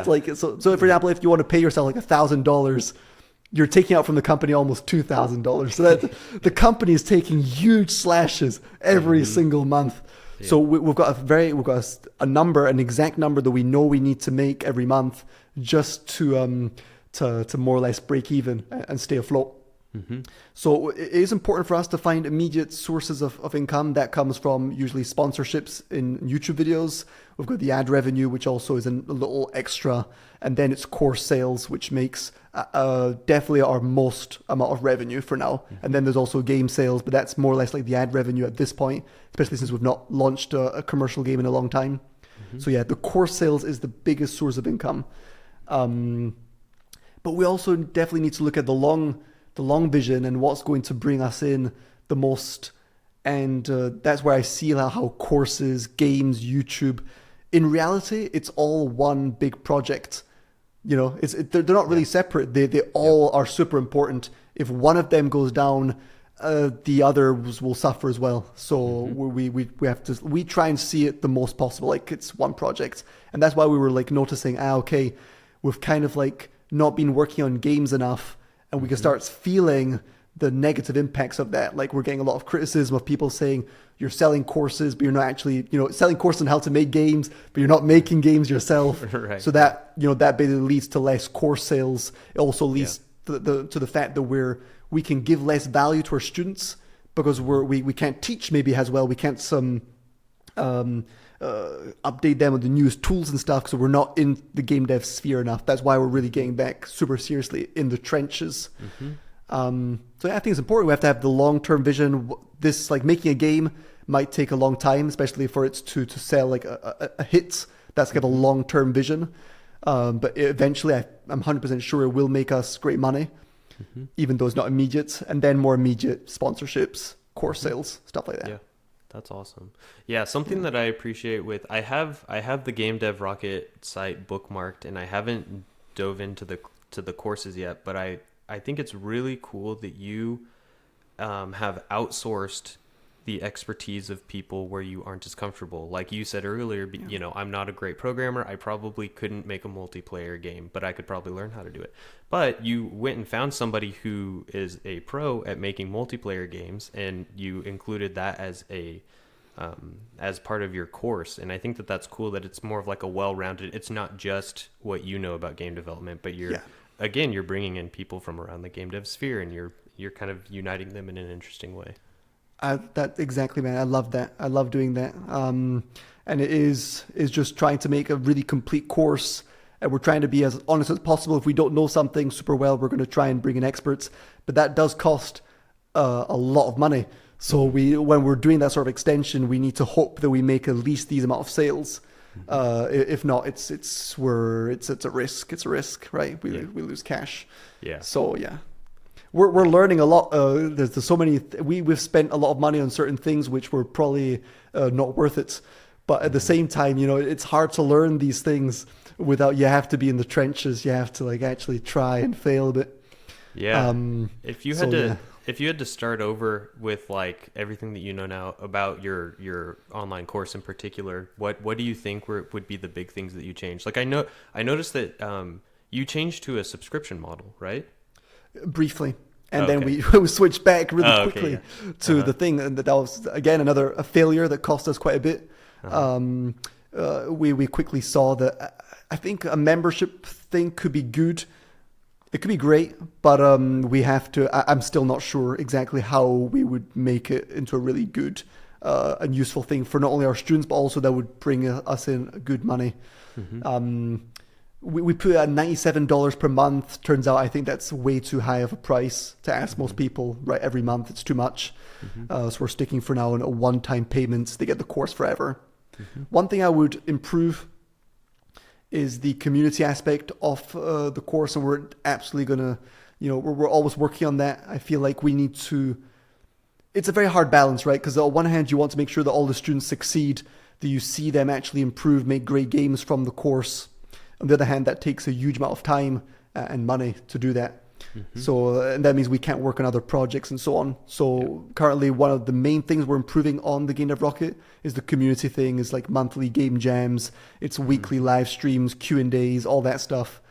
Speaker 2: Like, so for example, if you want to pay yourself like $1,000, you're taking out from the company almost $2,000. So that the company is taking huge slashes every single month.
Speaker 1: Yeah.
Speaker 2: So we've got a number, an exact number that we know we need to make every month just to more or less break even and stay afloat. So it is important for us to find immediate sources of income. That comes from usually sponsorships in YouTube videos. We've got the ad revenue, which also is a little extra. And then it's course sales, which makes definitely our most amount of revenue for now. And then there's also game sales, but that's more or less like the ad revenue at this point, especially since we've not launched a commercial game in a long time. So yeah, the course sales is the biggest source of income. But we also definitely need to look at the long vision and what's going to bring us in the most. And that's where I see how courses, games, YouTube, in reality, it's all one big project. You know, they're not really separate. They all are super important. If one of them goes down, the others will suffer as well. So we try and see it the most possible, like it's one project. And that's why we were like noticing, okay, we've kind of like not been working on games enough, and we can start feeling the negative impacts of that. Like we're getting a lot of criticism of people saying you're selling courses, but you're not actually, selling courses on how to make games, but you're not making games yourself.
Speaker 1: Right.
Speaker 2: So that, that basically leads to less course sales. It also leads to the fact that we can give less value to our students because we can't teach maybe as well. We can't update them with the newest tools and stuff because we're not in the game dev sphere enough. That's why we're really getting back super seriously in the trenches. So yeah, I think it's important. We have to have the long-term vision. This, like making a game, might take a long time, especially for it to sell like a hit. That's kind of a long-term vision. But eventually, I'm 100% sure it will make us great money, even though it's not immediate. And then more immediate sponsorships, course sales, stuff like that.
Speaker 1: Yeah, that's awesome. Yeah, something that I appreciate I have the Game Dev Rocket site bookmarked, and I haven't dove into the courses yet. But I think it's really cool that you have outsourced the expertise of people where you aren't as comfortable. Like you said earlier, I'm not a great programmer. I probably couldn't make a multiplayer game, but I could probably learn how to do it. But you went and found somebody who is a pro at making multiplayer games, and you included that as part of your course. And I think that's cool that it's more of like a well-rounded, it's not just what you know about game development, but you're bringing in people from around the game dev sphere, and you're kind of uniting them in an interesting way.
Speaker 2: That exactly, man. I love that. I love doing that. And it is just trying to make a really complete course. And we're trying to be as honest as possible. If we don't know something super well, we're going to try and bring in experts. But that does cost a lot of money. So when we're doing that sort of extension, we need to hope that we make at least these amount of sales. If not, it's a risk. It's a risk, right? We lose cash.
Speaker 1: Yeah.
Speaker 2: So yeah. We're learning a lot. There's so many. We've spent a lot of money on certain things which were probably not worth it. But at the same time, it's hard to learn these things without. You have to be in the trenches. You have to like actually try and fail a bit.
Speaker 1: Yeah. If you had to start over with like everything that you know now about your online course in particular, what do you think would be the big things that you changed? Like I noticed that you changed to a subscription model, right?
Speaker 2: Briefly, and then we switched back really quickly to the thing, and that was again a failure that cost us quite a bit. We quickly saw that I think a membership thing could be good. It could be great, but we have to. I'm still not sure exactly how we would make it into a really good and useful thing for not only our students, but also that would bring us in good money. We put at $97 per month. Turns out I think that's way too high of a price to ask most people, right? Every month it's too much. So we're sticking for now on a one-time payments. They get the course forever. One thing I would improve is the community aspect of the course, and we're absolutely gonna, we're always working on that. I feel like we need to. It's a very hard balance, right? Because on one hand, you want to make sure that all the students succeed, that you see them actually improve, make great games from the course. On the other hand, that takes a huge amount of time and money to do that. So, and that means we can't work on other projects and so on. So currently one of the main things we're improving on the Game Dev Rocket is the community thing, is like monthly game jams, it's weekly live streams, Q&As, all that stuff.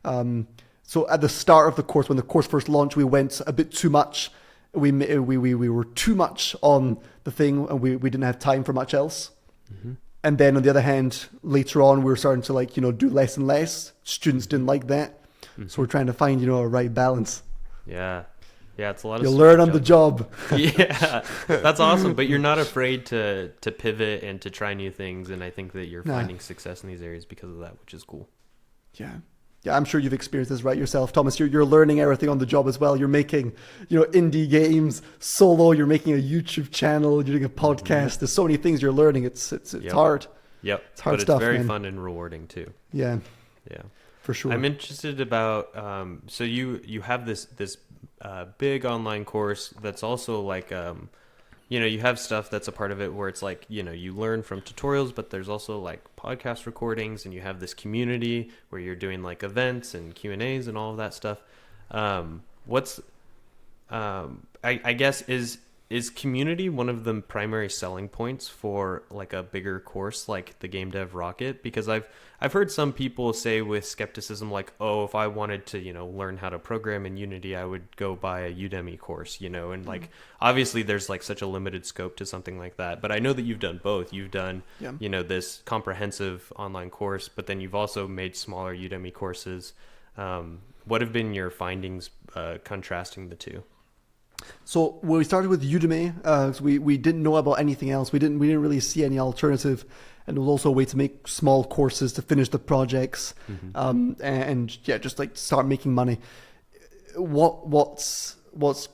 Speaker 2: So So at the start of the course, when the course first launched, we went a bit too much. We were too much on the thing, and we didn't have time for much else.
Speaker 1: Mm-hmm.
Speaker 2: And then on the other hand, later on, we were starting to do less and less. Students didn't like that.
Speaker 1: Mm-hmm.
Speaker 2: So we're trying to find, a right balance.
Speaker 1: Yeah. Yeah, it's a lot of
Speaker 2: You'll learn on the job.
Speaker 1: Yeah, that's awesome. But you're not afraid to pivot and to try new things. And I think that you're finding success in these areas because of that, which is cool.
Speaker 2: Yeah. Yeah, I'm sure you've experienced this right yourself, Thomas. You're learning everything on the job as well. You're making, indie games solo. You're making a YouTube channel. You're doing a podcast. Mm-hmm. There's so many things you're learning. It's hard.
Speaker 1: Yep.
Speaker 2: It's hard
Speaker 1: but
Speaker 2: stuff.
Speaker 1: It's very
Speaker 2: man.
Speaker 1: fun and rewarding too.
Speaker 2: Yeah.
Speaker 1: Yeah.
Speaker 2: For sure.
Speaker 1: I'm interested about. So you have this big online course that's also like you have stuff that's a part of it where it's like, you learn from tutorials, but there's also like podcast recordings, and you have this community where you're doing like events and Q&As and all of that stuff. I guess is community one of the primary selling points for like a bigger course like the Game Dev Rocket? Because I've heard some people say with skepticism, like, oh, if I wanted to, learn how to program in Unity, I would go buy a Udemy course, and like, obviously there's like such a limited scope to something like that. But I know that you've done both. You've done, this comprehensive online course, but then you've also made smaller Udemy courses. What have been your findings contrasting the two?
Speaker 2: So when we started with Udemy, we didn't know about anything else. We didn't really see any alternative, and it was also a way to make small courses to finish the projects, just like start making money. What's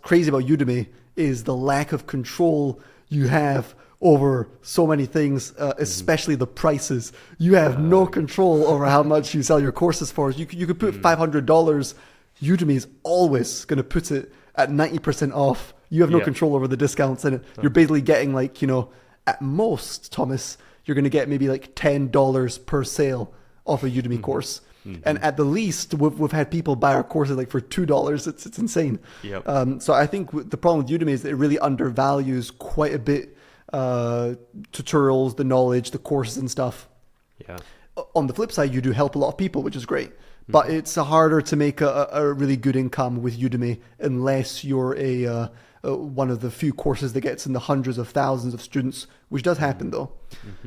Speaker 2: crazy about Udemy is the lack of control you have over so many things, especially the prices. You have no control over how much you sell your courses for. You could put $500. Udemy is always going to put it at 90% off. You have no control over the discounts, and you're basically getting like, at most, Thomas, you're going to get maybe like $10 per sale off a Udemy course. Mm-hmm. And at the least, we've had people buy our courses like for $2. It's insane.
Speaker 1: Yep.
Speaker 2: So I think the problem with Udemy is that it really undervalues quite a bit tutorials, the knowledge, the courses and stuff. Yeah. On the flip side, you do help a lot of people, which is great. But it's harder to make a really good income with Udemy unless you're one of the few courses that gets in the hundreds of thousands of students, which does happen though.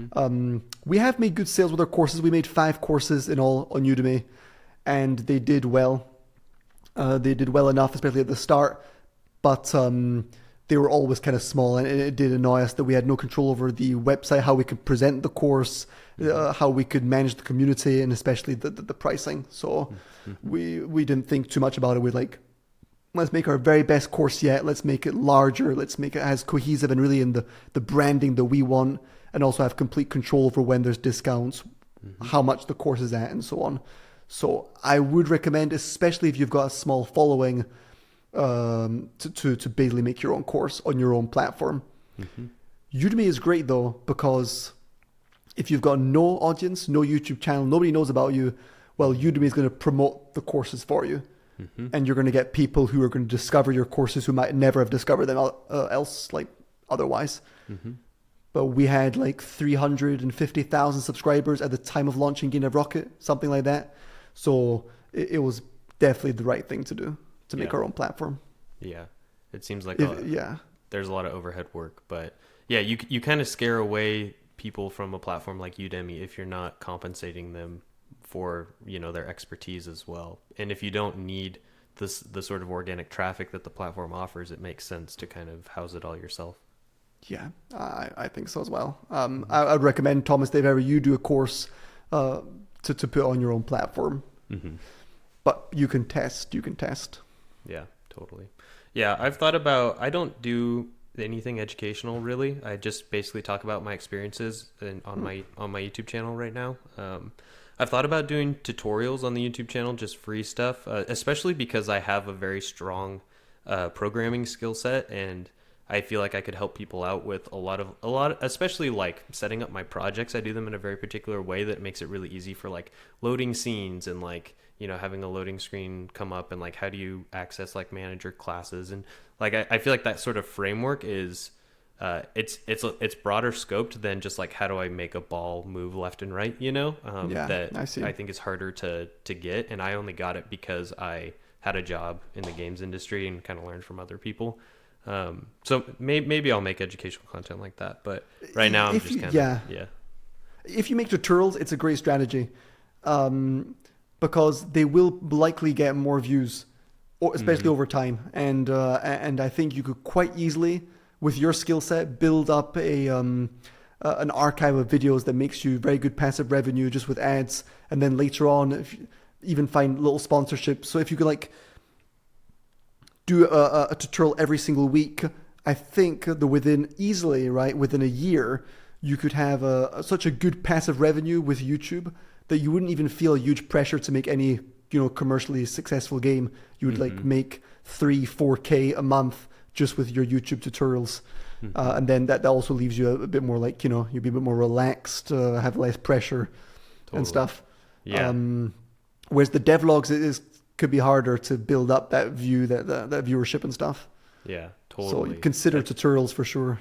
Speaker 2: Mm-hmm. We have made good sales with our courses. We made 5 courses in all on Udemy, and they did well. They did well enough, especially at the start, but they were always kind of small, and it did annoy us that we had no control over the website, how we could present the course, how we could manage the community, and especially the pricing. So we didn't think too much about it. We're like, let's make our very best course yet. Let's make it larger. Let's make it as cohesive and really in the branding that we want, and also have complete control over when there's discounts, how much the course is at, and so on. So I would recommend, especially if you've got a small following, to basically make your own course on your own platform. Udemy is great though, because if you've got no audience, no YouTube channel, nobody knows about you, well, Udemy is going to promote the courses for you. And you're going to get people who are going to discover your courses who might never have discovered them else, like otherwise. But we had like 350,000 subscribers at the time of launching Game Dev Rocket, something like that. So it was definitely the right thing to do, to make our own platform. Yeah.
Speaker 1: It seems like there's a lot of overhead work, but you kind of scare away people from a platform like Udemy if you're not compensating them for, their expertise as well. And if you don't need the sort of organic traffic that the platform offers, it makes sense to kind of house it all yourself.
Speaker 2: Yeah, I think so as well. I'd recommend, Thomas, if ever you do a course, to put on your own platform. But you can test.
Speaker 1: Yeah, totally. Yeah, I've thought about, I don't do anything educational really. I just basically talk about my experiences on my YouTube channel right now. I've thought about doing tutorials on the YouTube channel, just free stuff, especially because I have a very strong programming skill set, and I feel like I could help people out with a lot, especially like setting up my projects. I do them in a very particular way that makes it really easy for like loading scenes and like, having a loading screen come up, and like how do you access like manager classes, and like I feel like that sort of framework is it's broader scoped than just like how do I make a ball move left and right, you know? That
Speaker 2: I see.
Speaker 1: I think is harder to get, and I only got it because I had a job in the games industry and kind of learned from other people. So maybe I'll make educational content like that, but right now I'm just kind of yeah.
Speaker 2: If you make tutorials, it's a great strategy, because they will likely get more views, or especially over time. And I think you could quite easily, with your skill set, build up an archive of videos that makes you very good passive revenue just with ads. And then later on, if you even find little sponsorships. So if you could like do a tutorial every single week, I think that within a year, you could have such a good passive revenue with YouTube that you wouldn't even feel a huge pressure to make any, commercially successful game. You would like make 3-4K a month just with your YouTube tutorials. And then that also leaves you a bit more like, you'd be a bit more relaxed, have less pressure and stuff.
Speaker 1: Yeah.
Speaker 2: Whereas the devlogs could be harder to build up that that viewership and stuff.
Speaker 1: Yeah, totally.
Speaker 2: So consider tutorials for sure.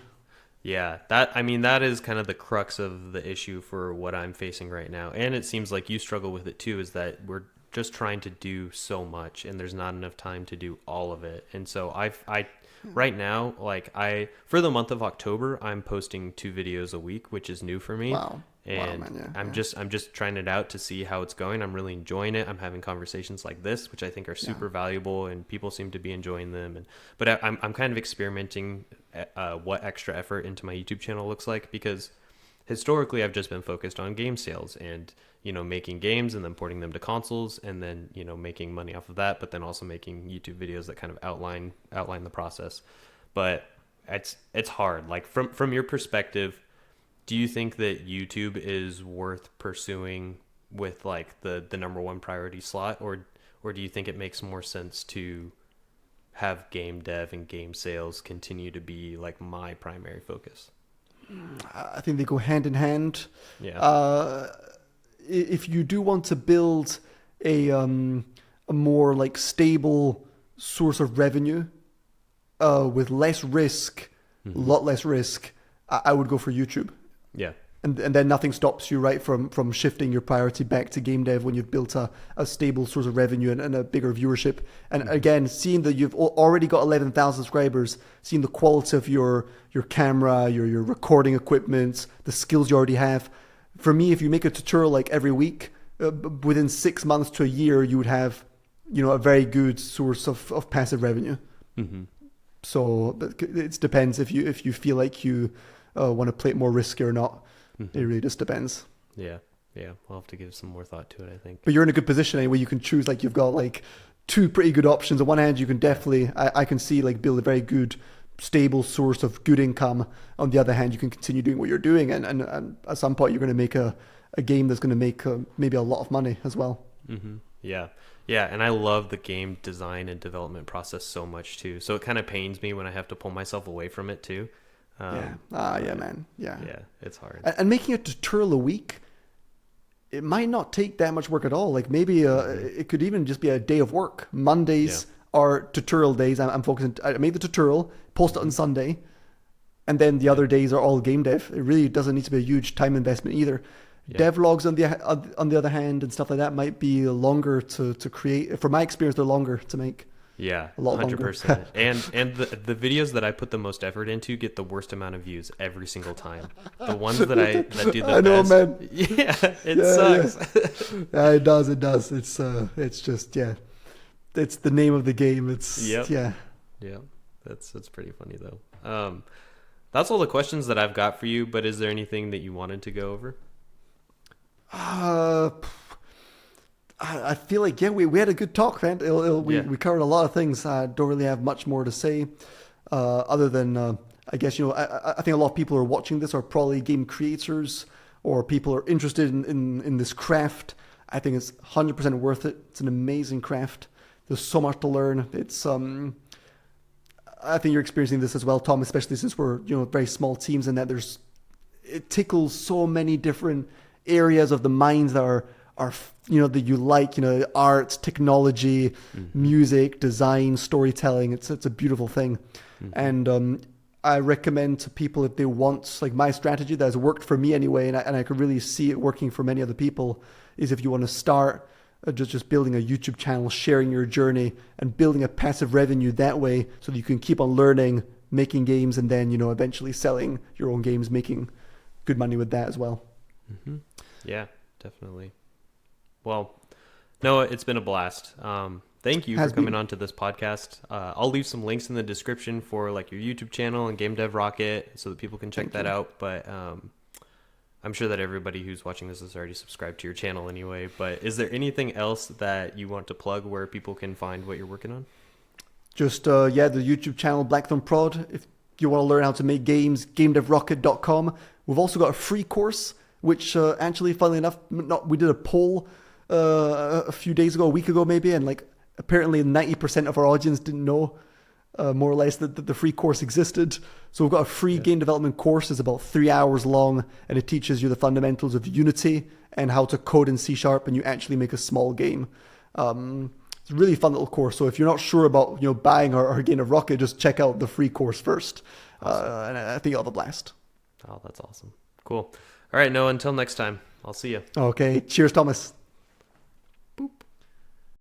Speaker 1: Yeah, that is kind of the crux of the issue for what I'm facing right now. And it seems like you struggle with it too, is that we're just trying to do so much and there's not enough time to do all of it. And so I right now, like for the month of October, I'm posting 2 videos a week, which is new for me.
Speaker 2: Wow.
Speaker 1: And
Speaker 2: Wow, man,
Speaker 1: I'm just trying it out to see how it's going. I'm really enjoying it. I'm having conversations like this, which I think are super valuable, and people seem to be enjoying them. But I'm kind of experimenting what extra effort into my YouTube channel looks like, because historically I've just been focused on game sales and making games and then porting them to consoles and then making money off of that, but then also making YouTube videos that kind of outline the process. But it's hard. Like from your perspective, do you think that YouTube is worth pursuing with like the number one priority slot, or do you think it makes more sense to have game dev and game sales continue to be like my primary focus?
Speaker 2: I think they go hand in hand.
Speaker 1: Yeah.
Speaker 2: If you do want to build a more like stable source of revenue with less risk, a lot less risk, I would go for YouTube.
Speaker 1: Yeah.
Speaker 2: And then nothing stops you, right, from shifting your priority back to game dev when you've built a stable source of revenue and a bigger viewership. And again, seeing that you've already got 11,000 subscribers, seeing the quality of your camera, your recording equipment, the skills you already have. For me, if you make a tutorial like every week, within 6 months to a year, you would have, a very good source of passive revenue. So it depends if you feel like you want to play it more risky or not. It really just depends.
Speaker 1: Yeah. I'll have to give some more thought to it, I think.
Speaker 2: But you're in a good position anyway. You can choose, like, you've got like 2 pretty good options. On one hand, you can definitely, I can see, like, build a very good, stable source of good income. On the other hand, you can continue doing what you're doing. And at some point, you're going to make a game that's going to make maybe a lot of money as well.
Speaker 1: Yeah. And I love the game design and development process so much too. So it kind of pains me when I have to pull myself away from it too.
Speaker 2: Man. Yeah,
Speaker 1: it's hard.
Speaker 2: And making a tutorial a week, it might not take that much work at all. Like maybe it could even just be a day of work. Mondays are tutorial days. I'm focusing. I made the tutorial, post it on Sunday, and then the other days are all game dev. It really doesn't need to be a huge time investment either. Devlogs on the other hand and stuff like that might be longer to create. From my experience, they're longer to make.
Speaker 1: Yeah,
Speaker 2: a lot
Speaker 1: 100%. and the videos that I put the most effort into get the worst amount of views every single time. The ones that do the
Speaker 2: I know,
Speaker 1: best.
Speaker 2: man.
Speaker 1: Yeah, it sucks.
Speaker 2: Yeah, it does. It's just it's the name of the game.
Speaker 1: Yeah. That's pretty funny though. That's all the questions that I've got for you. But is there anything that you wanted to go over?
Speaker 2: I feel like, we had a good talk, man. We covered a lot of things. I don't really have much more to say other than, I guess, I think a lot of people who are watching this are probably game creators or people are interested in this craft. I think it's 100% worth it. It's an amazing craft. There's so much to learn. It's I think you're experiencing this as well, Tom, especially since we're very small teams, and that it tickles so many different areas of the minds that are that you like, art, technology, music, design, storytelling. It's a beautiful thing. And I recommend to people if they want like my strategy that has worked for me anyway, and I could really see it working for many other people, is if you want to start just building a YouTube channel, sharing your journey, and building a passive revenue that way, so that you can keep on learning, making games, and then eventually selling your own games, making good money with that as well.
Speaker 1: Mm-hmm. Yeah, definitely. Well, Noah, it's been a blast. Thank you for coming on to this podcast. I'll leave some links in the description for like your YouTube channel and Game Dev Rocket so that people can check that out. But I'm sure that everybody who's watching this has already subscribed to your channel anyway. But is there anything else that you want to plug where people can find what you're working on?
Speaker 2: Just, the YouTube channel, Blackthorn Prod. If you want to learn how to make games, gamedevrocket.com. We've also got a free course, which actually, funnily enough, we did a poll a few days ago, a week ago maybe, and like apparently 90% of our audience didn't know more or less that the free course existed. So we've got a free game development course. It's about 3 hours long, and it teaches you the fundamentals of Unity and how to code in C#, and you actually make a small game. It's a really fun little course. So if you're not sure about buying our Game of Rocket, just check out the free course first. Awesome. And I think you'll have a blast.
Speaker 1: Oh, that's awesome. Cool. All right, Noah, until next time. I'll see you.
Speaker 2: Okay. Cheers, Thomas.